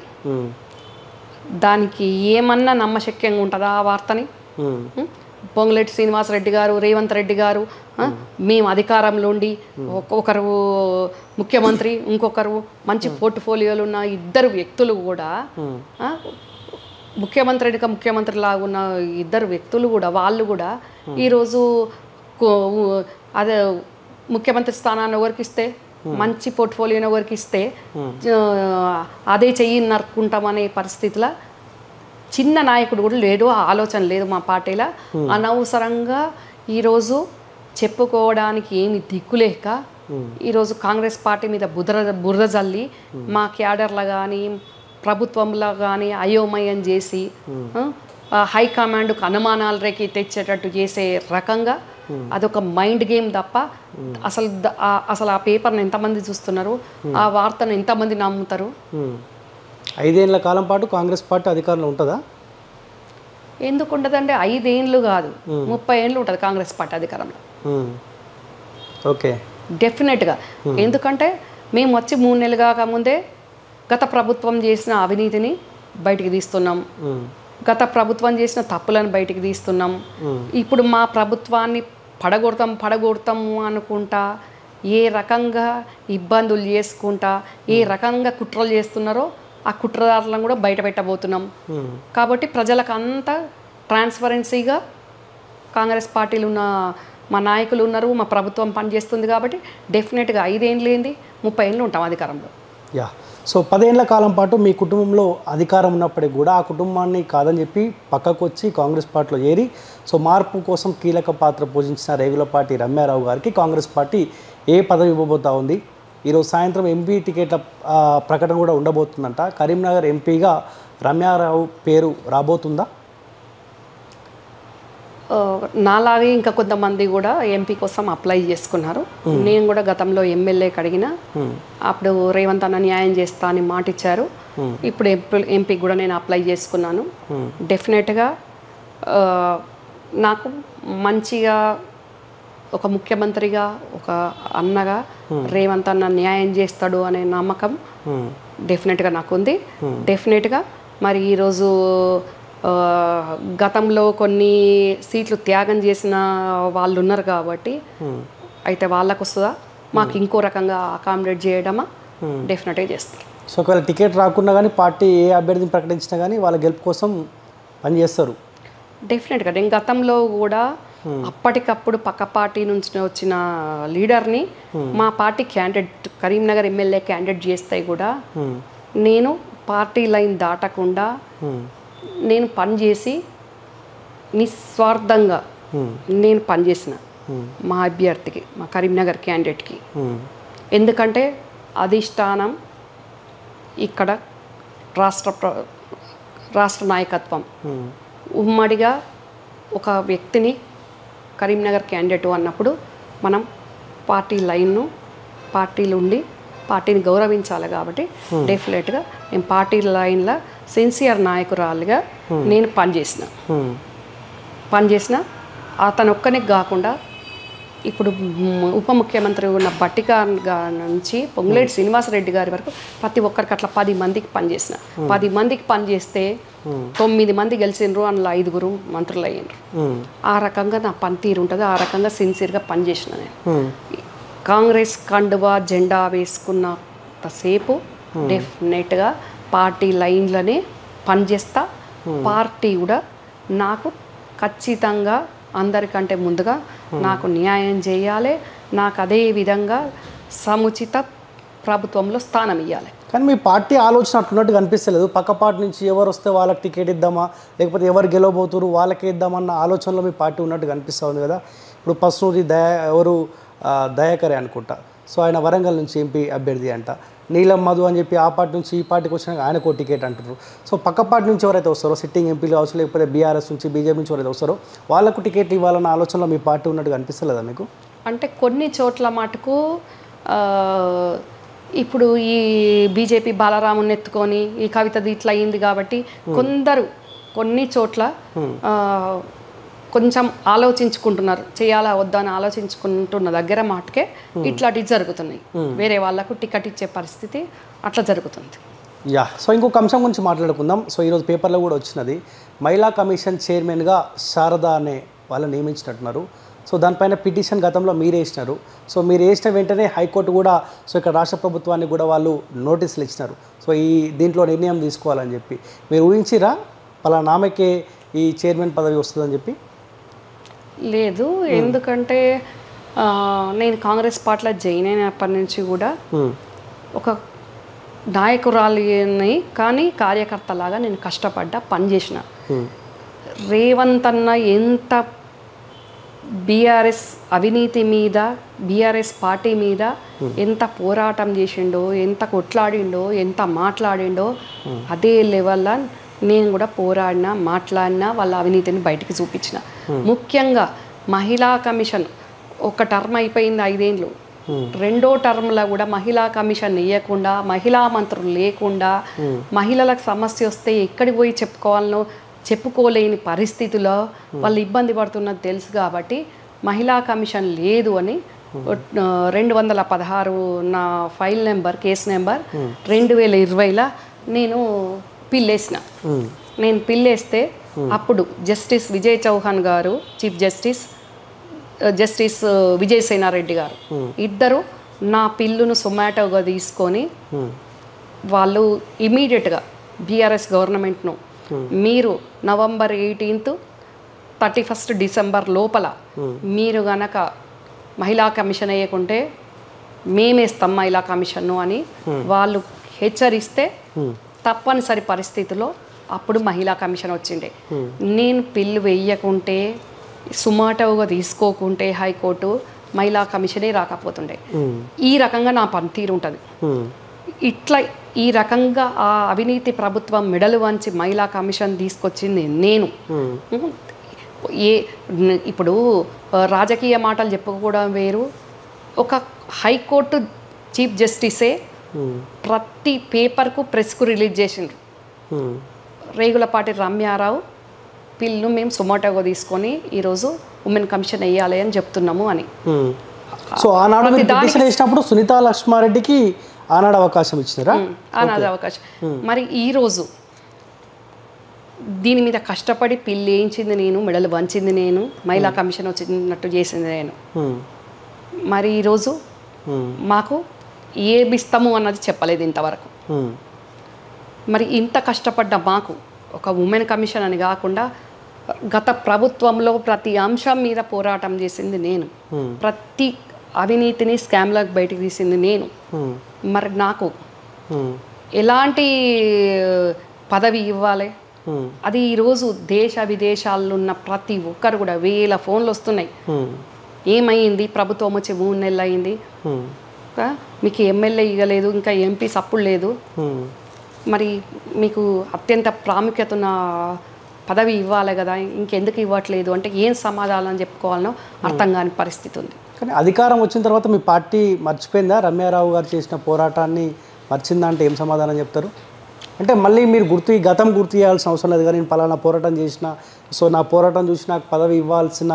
దానికి ఏమన్నా నమ్మశక్యంగా ఉంటుందా ఆ వార్తని? పొంగులేటి శ్రీనివాసరెడ్డి గారు, రేవంత్ రెడ్డి గారు, మేము అధికారంలో ఉండి ఒకరు ముఖ్యమంత్రి, ఇంకొకరు మంచి పోర్ట్ఫోలియోలు ఉన్న ఇద్దరు వ్యక్తులు కూడా, ముఖ్యమంత్రి లాగా ఉన్న ఇద్దరు వ్యక్తులు కూడా, వాళ్ళు కూడా ఈరోజు అదే ముఖ్యమంత్రి స్థానాన్ని ఎవరికి ఇస్తే, మంచి పోర్ట్ఫోలియోని ఎవరికి ఇస్తే అదే చెయ్యి నరుక్కుంటామనే పరిస్థితిలో చిన్న నాయకుడు కూడా లేడు, ఆలోచన లేదు మా పార్టీలో. అనవసరంగా ఈరోజు చెప్పుకోవడానికి ఏమి దిక్కులేక ఈరోజు కాంగ్రెస్ పార్టీ మీద బురద జల్లి మా క్యాడర్లో కానీ ప్రభుత్వంలో కానీ అయోమయం చేసి హైకమాండ్కు అనుమానాలు రేకి తెచ్చేటట్టు చేసే రకంగా అదొక మైండ్ గేమ్ తప్ప అసలు ఆ పేపర్ని ఎంతమంది చూస్తున్నారు, ఆ వార్తను ఎంతమంది నమ్ముతారు? 5 ఏళ్ల కాలం పాటు కాంగ్రెస్ పార్టీ అధికారంలో ఉంటుందా? ఎందుకు ఉండదండి? 5 ఏళ్ళు కాదు, 30 ఏళ్ళు ఉంటుంది కాంగ్రెస్ పార్టీ అధికారంలో. ఓకే, డెఫినెట్గా. ఎందుకంటే మేము వచ్చి 3 నెలలు కాకముందే గత ప్రభుత్వం చేసిన అవినీతిని బయటికి తీస్తున్నాం, గత ప్రభుత్వం చేసిన తప్పులను బయటికి తీస్తున్నాం. ఇప్పుడు మా ప్రభుత్వాన్ని పడగొడతాము అనుకుంటా ఏ రకంగా ఇబ్బందులు చేసుకుంటా ఏ రకంగా కుట్రలు చేస్తున్నారో ఆ కుట్రదారులను కూడా బయట పెట్టబోతున్నాం. కాబట్టి ప్రజలకు అంతా ట్రాన్స్పరెన్సీగా కాంగ్రెస్ పార్టీలు ఉన్న మా నాయకులు ఉన్నారు, మా ప్రభుత్వం పనిచేస్తుంది. కాబట్టి డెఫినెట్గా 5 ఏళ్ళు ఏంది 30 ఏళ్ళు ఉంటాం అధికారంలో. యా, సో 10 ఏళ్ల కాలం పాటు మీ కుటుంబంలో అధికారం ఉన్నప్పటికీ కూడా ఆ కుటుంబాన్ని కాదని చెప్పి పక్కకు వచ్చి కాంగ్రెస్ పార్టీలో చేరి సో మార్పు కోసం కీలక పాత్ర పోషించిన రేగులపాటి రమ్యారావు గారికి కాంగ్రెస్ పార్టీ ఏ పదవి ఇవ్వబోతా ఉంది? ఈరోజు సాయంత్రం ఎంపీ టికెట్ల ప్రకటన కూడా ఉండబోతుందంట. కరీంనగర్ ఎంపీగా రమ్యారావు పేరు రాబోతుందా? నాలాగే ఇంకా కొంతమంది కూడా ఎంపీ కోసం అప్లై చేసుకున్నారు. నేను కూడా గతంలో ఎమ్మెల్యేకి అడిగిన, అప్పుడు రేవంత్ అన్న న్యాయం చేస్తా అని మాట ఇచ్చారు. ఇప్పుడు ఎంపీకి కూడా నేను అప్లై చేసుకున్నాను. డెఫినెట్గా నాకు మంచిగా ఒక ముఖ్యమంత్రిగా ఒక అన్నగా రేవంత్ అన్న న్యాయం చేస్తాడు అనే నమ్మకం డెఫినెట్గా నాకు ఉంది. డెఫినెట్గా మరి ఈరోజు గతంలో కొన్ని సీట్లు త్యాగం చేసిన వాళ్ళు ఉన్నారు కాబట్టి అయితే వాళ్ళకు వస్తుందా, మాకు ఇంకో రకంగా అకామిడేట్ చేయడమా? డెఫినెట్గా చేస్తారు. సో ఒకవేళ టికెట్ రాకుండా కానీ పార్టీ ఏ అభ్యర్థిని ప్రకటించినా కానీ వాళ్ళ గెలుపు కోసం పనిచేస్తారు. డెఫినెట్గా నేను గతంలో కూడా అప్పటికప్పుడు పక్క పార్టీ నుంచి వచ్చిన లీడర్ని మా party candidate Karimnagar MLA candidate చేస్తే కూడా నేను పార్టీ లైన్ దాటకుండా నేను పనిచేసి నిస్వార్థంగా నేను పనిచేసిన మా అభ్యర్థికి, మా కరీంనగర్ క్యాండిడేట్కి. ఎందుకంటే అధిష్టానం ఇక్కడ రాష్ట్ర నాయకత్వం ఉమ్మడిగా ఒక వ్యక్తిని కరీంనగర్ క్యాండిడేట్ అన్నప్పుడు మనం పార్టీ లైన్ను పార్టీలు ఉండి పార్టీని గౌరవించాలి. కాబట్టి డెఫినెట్గా నేను పార్టీ లైన్లో సిన్సియర్ నాయకురాలుగా నేను పనిచేసిన అతను ఒక్కనికి కాకుండా ఇప్పుడు ఉప ముఖ్యమంత్రి ఉన్న బట్టిక నుంచి పొంగులేటి శ్రీనివాసరెడ్డి గారి వరకు ప్రతి ఒక్కరికి అట్లా 10 మందికి పనిచేసిన. 10 మందికి పనిచేస్తే 9 మంది గెలిచినరు, అందులో 5 మంత్రులు అయ్యారు. ఆ రకంగా నా పనితీరు ఉంటుంది, ఆ రకంగా సిన్సియర్గా పనిచేసిన నేను. కాంగ్రెస్ కండువా జెండా వేసుకున్నంతసేపు డెఫినెట్గా పార్టీ లైన్లోనే పనిచేస్తా. పార్టీ కూడా నాకు ఖచ్చితంగా అందరికంటే ముందుగా నాకు న్యాయం చేయాలి, నాకు అదే విధంగా సముచిత ప్రభుత్వంలో స్థానం ఇవ్వాలి. కానీ మీ పార్టీ ఆలోచన అట్లున్నట్టు కనిపిస్తలేదు. పక్క పార్టీ నుంచి ఎవరు వస్తే వాళ్ళకి టికెట్ ఇద్దామా, లేకపోతే ఎవరు గెలవబోతురు వాళ్ళకే ఇద్దామన్న ఆలోచనలో మీ పార్టీ ఉన్నట్టు కనిపిస్తూ ఉంది కదా. ఇప్పుడు పసునూరి దయాకరే అనుకుంటా, సో ఆయన వరంగల్ నుంచి ఎంపీ అభ్యర్థి అంట. నీలం మధు అని చెప్పి ఆ పార్టీ నుంచి ఈ పార్టీకి వచ్చినాక ఆయనకు టికెట్ అంటారు. సో పక్క పార్టీ నుంచి ఎవరైతే వస్తారో సిట్టింగ్ ఎంపీలు కావచ్చు, లేకపోతే బీఆర్ఎస్ నుంచి బీజేపీ నుంచి ఎవరైతే వస్తారో వాళ్ళకు టికెట్ ఇవ్వాలన్న ఆలోచనలో మీ పార్టీ ఉన్నట్టు కనిపిస్తలేదా మీకు? అంటే కొన్ని చోట్ల మటుకు ఇప్పుడు ఈ బీజేపీ బాలరాముని ఎత్తుకొని ఈ కవితది ఇట్లా అయింది కాబట్టి కొన్ని చోట్ల కొంచెం ఆలోచించుకుంటున్నారు, చేయాలా వద్దా అని ఆలోచించుకుంటున్న దగ్గర మాటకే ఇట్లాంటివి జరుగుతున్నాయి. వేరే వాళ్ళకు టికెట్ ఇచ్చే పరిస్థితి అట్లా జరుగుతుంది. యా, సో ఇంకొక అంశం గురించి మాట్లాడుకుందాం. సో ఈరోజు పేపర్లో కూడా వచ్చినది, మహిళా కమిషన్ చైర్మన్గా శారద అనే వాళ్ళని నియమించినట్టున్నారు. సో దానిపైన పిటిషన్ గతంలో మీరు వేసినారు. సో మీరు వేసిన వెంటనే హైకోర్టు కూడా సో ఇక్కడ రాష్ట్ర ప్రభుత్వానికి కూడా వాళ్ళు నోటీసులు ఇచ్చినారు. సో దీంట్లో నిర్ణయం తీసుకోవాలని చెప్పి మీరు ఊహించిరా పలానా ఆమెకే ఈ చైర్మన్ పదవి వస్తుందని చెప్పి? లేదు, ఎందుకంటే నేను కాంగ్రెస్ పార్టీలో జాయిన్ అయినప్పటి నుంచి కూడా ఒక నాయకురాలిని కానీ కార్యకర్తలాగా నేను కష్టపడ్డా, పనిచేసిన. రేవంత్ అన్న ఎంత బీఆర్ఎస్ అవినీతి మీద, బీఆర్ఎస్ పార్టీ మీద ఎంత పోరాటం చేసిండో, ఎంత కొట్లాడిండో, ఎంత మాట్లాడిండో, అదే లెవెల్లో నేను కూడా పోరాడినా, మాట్లాడినా, వాళ్ళ అవినీతిని బయటికి చూపించిన. ముఖ్యంగా మహిళా కమిషన్ ఒక టర్మ్ అయిపోయింది 5 ఏళ్ళు, రెండో టర్మ్లో కూడా మహిళా కమిషన్ వేయకుండా, మహిళా మంత్రులు లేకుండా, మహిళలకు సమస్య వస్తే ఎక్కడికి పోయి చెప్పుకోవాలనో చెప్పుకోలేని పరిస్థితిలో వాళ్ళు ఇబ్బంది పడుతున్నది తెలుసు కాబట్టి మహిళా కమిషన్ లేదు అని 216 నా ఫైల్ నెంబర్, కేసు నెంబర్ 2020లో నేను పిల్లేసిన. నేను పిల్లేస్తే అప్పుడు జస్టిస్ విజయ్ చౌహాన్ గారు, చీఫ్ జస్టిస్ విజయసేనారెడ్డి గారు ఇద్దరు నా పిల్లును సొమాటోగా తీసుకొని వాళ్ళు ఇమీడియట్గా బీఆర్ఎస్ గవర్నమెంట్ను మీరు November 18th 31st December లోపల మీరు గనక మహిళా కమిషన్ వేయకుంటే మేమేస్తాం మహిళా కమిషన్ను అని వాళ్ళు హెచ్చరిస్తే తప్పనిసరి పరిస్థితిలో అప్పుడు మహిళా కమిషన్ వచ్చిండే. నేను పిల్లు వేయకుంటే, సుమాటోగా తీసుకోకుంటే హైకోర్టు మహిళా కమిషనే రాకపోతుండే. ఈ రకంగా నా పనితీరు ఉంటుంది. ఇట్లా ఈ రకంగా ఆ అవినీతి ప్రభుత్వం మెడలు వంచి మహిళా కమిషన్ తీసుకొచ్చింది నేను. ఇప్పుడు రాజకీయ మాటలు చెప్పుకోవడం వేరు, ఒక హైకోర్టు చీఫ్ జస్టిసే ప్రతి పేపర్కు ప్రెస్కు రిలీజ్ చేసిండ్రు. రేగులపాటి రమ్యారావు పిల్లు మేము సుమోటోగా తీసుకొని ఈరోజు ఉమెన్ కమిషన్ వేయాలి అని చెప్తున్నాము అని. సో ఆనాడు పిటిషన్ వేసినప్పుడు సునీతా లక్ష్మారెడ్డికి ఆనాడు అవకాశం ఇచ్చినారా? ఆనాడు అవకాశం. మరి ఈరోజు దీని మీద కష్టపడి పిల్లి వేయించింది నేను, మెడలు వంచింది నేను, మహిళా కమిషన్ వచ్చినట్టు చేసింది నేను. మరి ఈరోజు మాకు ఏమిస్తాము అన్నది చెప్పలేదు ఇంతవరకు. మరి ఇంత కష్టపడ్డ మాకు ఒక ఉమెన్ కమిషన్ అని కాకుండా గత ప్రభుత్వంలో ప్రతి అంశం మీద పోరాటం చేసింది నేను, ప్రతి అవినీతిని స్కామ్లకు బయటికి తీసింది నేను. మరి నాకు ఎలాంటి పదవి ఇవ్వాలి? అది ఈరోజు దేశ విదేశాల్లో ఉన్న ప్రతి ఒక్కరు కూడా 1000 ఫోన్లు వస్తున్నాయి. ఏమైంది ప్రభుత్వం వచ్చి 3 నెలలు అయింది, మీకు ఎమ్మెల్యే ఇవ్వలేదు, ఇంకా ఎంపీ సప్పుడు లేదు, మరి మీకు అత్యంత ప్రాముఖ్యత ఉన్న పదవి ఇవ్వాలి కదా, ఇంకెందుకు ఇవ్వట్లేదు అంటే ఏం సమాధానం చెప్పుకోవాలనో అర్థం కాని పరిస్థితి ఉంది. కానీ అధికారం వచ్చిన తర్వాత మీ పార్టీ మర్చిపోయిందా? రమ్యారావు గారు చేసిన పోరాటాన్ని మర్చిందా అంటే ఏం సమాధానం చెప్తారు? అంటే మళ్ళీ మీరు గతం గుర్తు చేయాల్సిన అవసరం లేదు, కానీ నేను పలానా పోరాటం చేసిన, సో నా పోరాటం చూసి నాకు పదవి ఇవ్వాల్సిన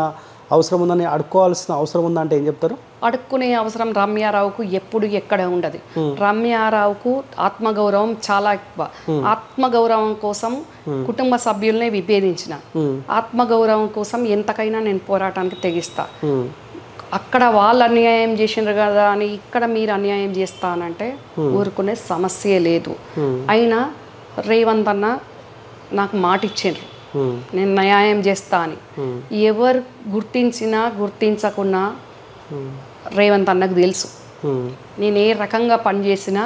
అవసరం ఉందని అడుక్కోవాల్సిన అవసరం ఉందా అంటే ఏం చెప్తారు? అడుక్కునే అవసరం రమ్యారావుకు ఎప్పుడు ఎక్కడ ఉండదు. రమ్యారావుకు ఆత్మగౌరవం చాలా ఎక్కువ. ఆత్మగౌరవం కోసం కుటుంబ సభ్యులనే విభేదించిన, ఆత్మగౌరవం కోసం ఎంతకైనా నేను పోరాటానికి తెగిస్తా. అక్కడ వాళ్ళు అన్యాయం చేసినారు కదా అని ఇక్కడ మీరు అన్యాయం చేస్తానంటే ఊరుకునే సమస్య లేదు. అయినా రేవంత్ అన్న నాకు మాట ఇచ్చిండ్రు, నేను న్యాయం చేస్తా అని. ఎవరు గుర్తించినా గుర్తించకున్నా రేవంత్ అన్నకు తెలుసు నేను ఏ రకంగా పనిచేసినా.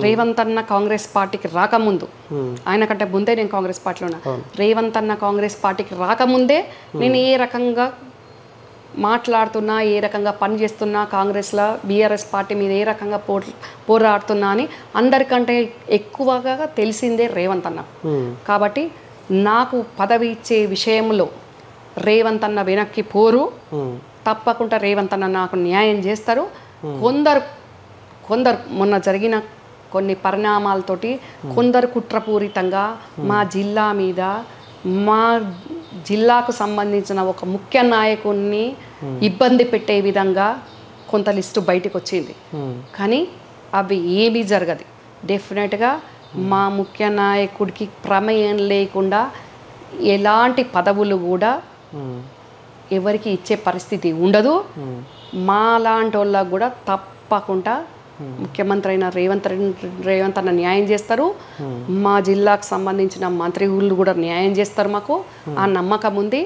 రేవంత్ అన్న కాంగ్రెస్ పార్టీకి రాకముందు, ఆయన కంటే ముందే నేను కాంగ్రెస్ పార్టీలో ఉన్నా, రేవంత్ అన్న కాంగ్రెస్ పార్టీకి రాకముందే నేను ఏ రకంగా మాట్లాడుతున్నా, ఏ రకంగా పనిచేస్తున్నా, కాంగ్రెస్లో బీఆర్ఎస్ పార్టీ మీద ఏ రకంగా పోరాడుతున్నా అని అందరికంటే ఎక్కువగా తెలిసిందే రేవంత్ అన్న. కాబట్టి నాకు పదవి ఇచ్చే విషయంలో రేవంత్ అన్న వెనక్కి పోరు, తప్పకుండా రేవంత్ అన్న నాకు న్యాయం చేస్తారు. కొందరు మొన్న జరిగిన కొన్ని పరిణామాలతోటి కొందరు కుట్రపూరితంగా మా జిల్లా మీద, మా జిల్లాకు సంబంధించిన ఒక ముఖ్య నాయకుడిని ఇబ్బంది పెట్టే విధంగా కొంత లిస్టు బయటకు వచ్చింది. కానీ అవి ఏమీ జరగదు. డెఫినెట్గా మా ముఖ్య నాయకుడికి ప్రమేయం లేకుండా ఎలాంటి పదవులు కూడా ఎవరికి ఇచ్చే పరిస్థితి ఉండదు. మా లాంటి వాళ్ళకు కూడా తప్పకుండా ముఖ్యమంత్రి అయిన రేవంత్ అన్న న్యాయం చేస్తారు. మా జిల్లాకు సంబంధించిన మంత్రులు కూడా న్యాయం చేస్తారు. మాకు ఆ నమ్మకం ఉంది.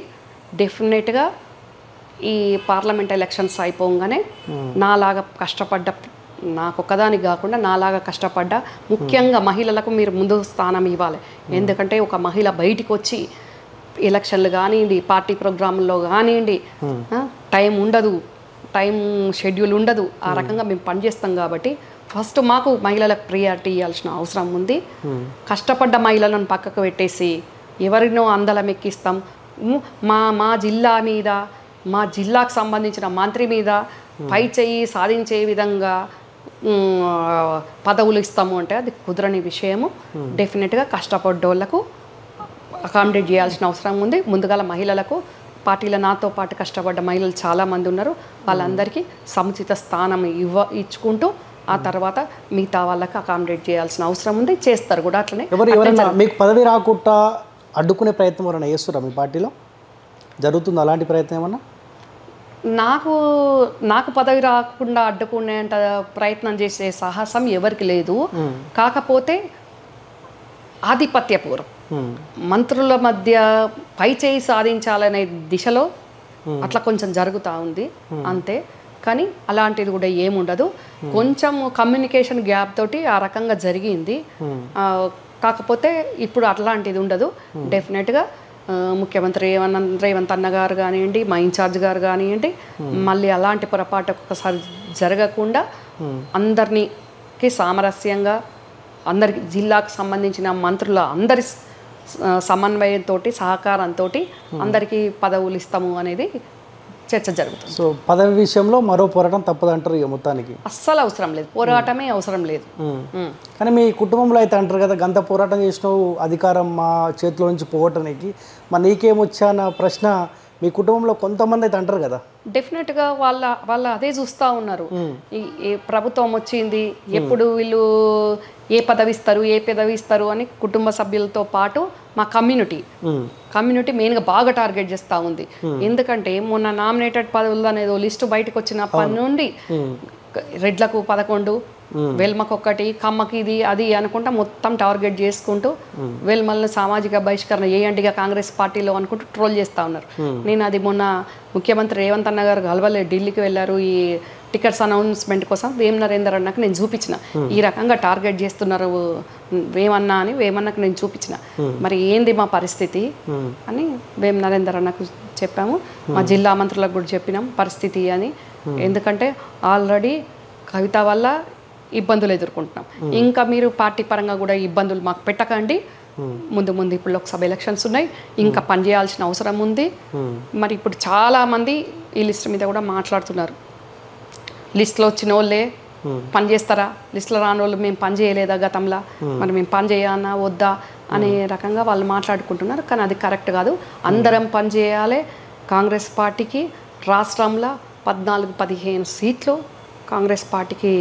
డెఫినెట్గా ఈ పార్లమెంట్ ఎలక్షన్స్ అయిపోగానే నాలాగా కష్టపడ్డ, నాకొక్కదానికి కాకుండా నాలాగా కష్టపడ్డ ముఖ్యంగా మహిళలకు మీరు ముందు స్థానం ఇవ్వాలి. ఎందుకంటే ఒక మహిళ బయటికి వచ్చి ఎలక్షన్లు కానివ్వండి, పార్టీ ప్రోగ్రాంలో కానివ్వండి, టైం ఉండదు, టైం షెడ్యూల్ ఉండదు. ఆ రకంగా మేము పనిచేస్తాం కాబట్టి ఫస్ట్ మాకు మహిళలకు ప్రియారిటీ ఇవ్వాల్సిన అవసరం ఉంది. కష్టపడ్డ మహిళలను పక్కకు పెట్టేసి ఎవరినో అందలం ఎక్కిస్తాం, మా జిల్లా మీద, మా జిల్లాకు సంబంధించిన మంత్రి మీద పై చెయ్యి సాధించే విధంగా పదవులు ఇస్తాము అంటే అది కుదరని విషయము. డెఫినెట్గా కష్టపడ్డోళ్లకు అకామిడేట్ చేయాల్సిన అవసరం ఉంది. ముందుగా మహిళలకు పార్టీలో నాతో పాటు కష్టపడ్డ మహిళలు చాలామంది ఉన్నారు. వాళ్ళందరికీ సముచిత స్థానం ఇచ్చుకుంటూ ఆ తర్వాత మిగతా వాళ్ళకి అకామిడేట్ చేయాల్సిన అవసరం ఉంది. చేస్తారు కూడా అట్లనే. ఎవరైనా మీకు పదవి రాకుండా అడ్డుకునే ప్రయత్నం ఎవరైనా చేస్తారా మీ పార్టీలో? జరుగుతుంది అలాంటి ప్రయత్నం ఏమన్నా? నాకు పదవి రాకుండా అడ్డుకునేంత ప్రయత్నం చేసే సాహసం ఎవరికి లేదు. కాకపోతే ఆధిపత్యపూర్వం మంత్రుల మధ్య పై చేయి సాధించాలనే దిశలో అట్లా కొంచెం జరుగుతూ ఉంది అంతే. కానీ అలాంటిది కూడా ఏముండదు. కొంచెం కమ్యూనికేషన్ గ్యాప్ తోటి ఆ రకంగా జరిగింది. కాకపోతే ఇప్పుడు అట్లాంటిది ఉండదు. డెఫినెట్గా ముఖ్యమంత్రి రేవంత్ అన్న గారు కానివ్వండి, మా ఇన్ఛార్జ్ గారు కానివ్వండి, మళ్ళీ అలాంటి పొరపాటు ఒకసారి జరగకుండా అందరికి సామరస్యంగా, అందరికి జిల్లాకు సంబంధించిన మంత్రుల అందరి సమన్వయంతో, సహకారంతో అందరికీ పదవులు ఇస్తాము అనేది చర్చ జరుగుతుంది. సో పదవి విషయంలో మరో పోరాటం తప్పదంటారు ఇక మొత్తానికి? అస్సలు అవసరం లేదు, పోరాటమే అవసరం లేదు. కానీ మీ కుటుంబంలో అయితే అంటారు కదా, గంత పోరాటం చేసినావు అధికారం మా చేతిలో నుంచి పోవటానికి, మరి నీకేమొచ్చా అన్న ప్రశ్న మీ కుటుంబంలో కొంతమంది అయితే అంటారు కదా. డెఫినెట్గా వాళ్ళ అదే చూస్తూ ఉన్నారు. ఈ ప్రభుత్వం వచ్చింది, ఎప్పుడు వీళ్ళు ఏ పదవి ఇస్తారు అని కుటుంబ సభ్యులతో పాటు మా కమ్యూనిటీ మెయిన్గా బాగా టార్గెట్ చేస్తూ ఉంది. ఎందుకంటే మొన్న నామినేటెడ్ పదవులు అనేది లిస్టు బయటకు వచ్చినప్పటి నుండి రెడ్లకు 11, వెల్మకు 1, కమ్మకి ఇది అది అనుకుంటా మొత్తం టార్గెట్ చేసుకుంటూ వెల్మల్ని సామాజిక బహిష్కరణ ఏయండిగా కాంగ్రెస్ పార్టీలో అనుకుంటూ ట్రోల్ చేస్తూ ఉన్నారు. నేను అది మొన్న ముఖ్యమంత్రి రేవంత్ అన్న గారు కలవలే, ఢిల్లీకి వెళ్ళారు ఈ టికెట్స్ అనౌన్స్మెంట్ కోసం. వేం నరేందర్ అన్నకు నేను చూపించిన, ఈ రకంగా టార్గెట్ చేస్తున్నారు వేమన్నకు నేను చూపించిన. మరి ఏంది మా పరిస్థితి అని వేం నరేందర్ అన్నకు చెప్పాము. మా జిల్లా మంత్రులకు కూడా చెప్పినాం పరిస్థితి అని. ఎందుకంటే ఆల్రెడీ కవిత వల్ల ఇబ్బందులు ఎదుర్కొంటున్నాం. ఇంకా మీరు పార్టీ పరంగా కూడా ఇబ్బందులు మాకు పెట్టకండి. ముందు ఇప్పుడు లోక్సభ ఎలక్షన్స్ ఉన్నాయి, ఇంకా పనిచేయాల్సిన అవసరం ఉంది. మరి ఇప్పుడు చాలామంది ఈ లిస్ట్ మీద కూడా మాట్లాడుతున్నారు. లిస్టులో వచ్చిన వాళ్ళే పని చేస్తారా, లిస్టులో రాని వాళ్ళు మేము పని చేయలేదా గతంలో, మరి మేము పని చేయాలన్నా వద్దా అనే రకంగా వాళ్ళు మాట్లాడుకుంటున్నారు. కానీ అది కరెక్ట్ కాదు. అందరం పని చేయాలి. కాంగ్రెస్ పార్టీకి రాష్ట్రంలో 14-15 సీట్లు కాంగ్రెస్ పార్టీకి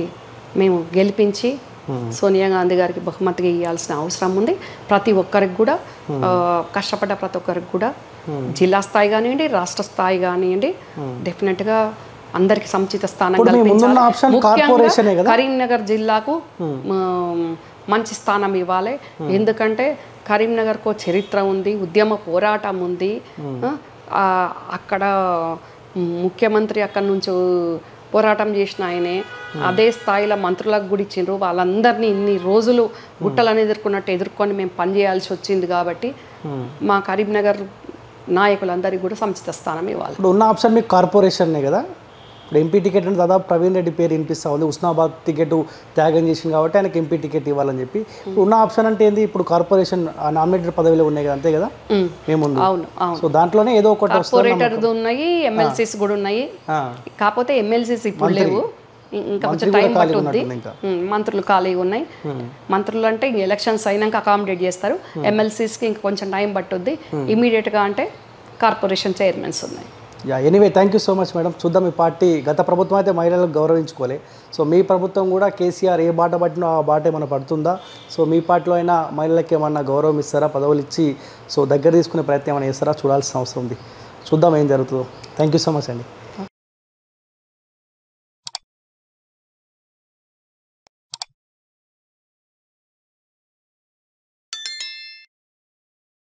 మేము గెలిపించి సోనియా గాంధీ గారికి బహుమతిగా ఇవ్వాల్సిన అవసరం ఉంది. ప్రతి ఒక్కరికి కూడా కష్టపడ్డ ప్రతి ఒక్కరికి కూడా జిల్లా స్థాయి కానివ్వండి, రాష్ట్ర స్థాయి కానివ్వండి, డెఫినెట్గా అందరికి సముచిత స్థానం కల్పించాలి. ముఖ్యంగా కరీంనగర్ జిల్లాకు మంచి స్థానం ఇవ్వాలి. ఎందుకంటే కరీంనగర్కు చరిత్ర ఉంది, ఉద్యమ పోరాటం ఉంది. అక్కడ ముఖ్యమంత్రి అక్కడి నుంచి పోరాటం చేసిన ఆయనే అదే స్థాయిలో మంత్రులకు కూడా ఇచ్చిండ్రు. వాళ్ళందరినీ ఇన్ని రోజులు గుట్టలను ఎదుర్కొని మేము పనిచేయాల్సి వచ్చింది. కాబట్టి మా కరీంనగర్ నాయకులందరికీ కూడా సముచిత స్థానం ఇవ్వాలి. ఇప్పుడు ఉన్న ఆప్షన్ మీకు కార్పొరేషన్నే కదా. ఇప్పుడు ఎంపీ టికెట్ అంటే దాదాపు ప్రవీణ్ రెడ్డి పేరు వినిపిస్తూ ఉంది. ఉస్నాబాద్ టికెట్ త్యాగం చేసింది కాబట్టి ఆయనకి ఎంపీ టికెట్ ఇవ్వాలని చెప్పి. ఉన్న ఆప్షన్ అంటే ఏంది, ఇప్పుడు కార్పొరేషన్ నామినేటెడ్ పదవిలో ఉన్నాయి కదా, అంతే కదా మేము ముందు. సో దాంట్లోనే ఏదో ఒకటి కార్పొరేటర్ ఉన్నాయి, ఎమ్మెల్సీస్ కూడా ఉన్నాయి. కాకపోతే ఎమ్మెల్సీస్ ఇప్పుడు లేవు, ఇంకా కొంచెం టైం పట్టుద్ది. మంత్రులు ఖాళీగా ఉన్నాయి. మంత్రులు అంటే ఎలక్షన్స్ అయినాక అకామిడేట్ చేస్తారు. ఎమ్మెల్సీస్కి ఇంకా కొంచెం టైం పట్టుద్ది. ఇమీడియట్గా అంటే కార్పొరేషన్ చైర్మన్స్ ఉన్నాయి. Anyway thank you so much madam. చూద్దాం, మీ పార్టీ గత ప్రభుత్వం అయితే మహిళలకు గౌరవించుకోలే. సో మీ ప్రభుత్వం కూడా కేసీఆర్ ఏ బాట పట్టినో ఆ బాట ఏమైనా పడుతుందా? సో మీ పార్టీలో అయినా మహిళలకు ఏమన్నా గౌరవం ఇస్తారా, పదవులు ఇచ్చి సో దగ్గర తీసుకునే ప్రయత్నం ఏమైనా చేస్తారా? చూడాల్సిన అవసరం ఉంది. చూద్దాం ఏం జరుగుతుందో. థ్యాంక్ యూ సో మచ్ అండి.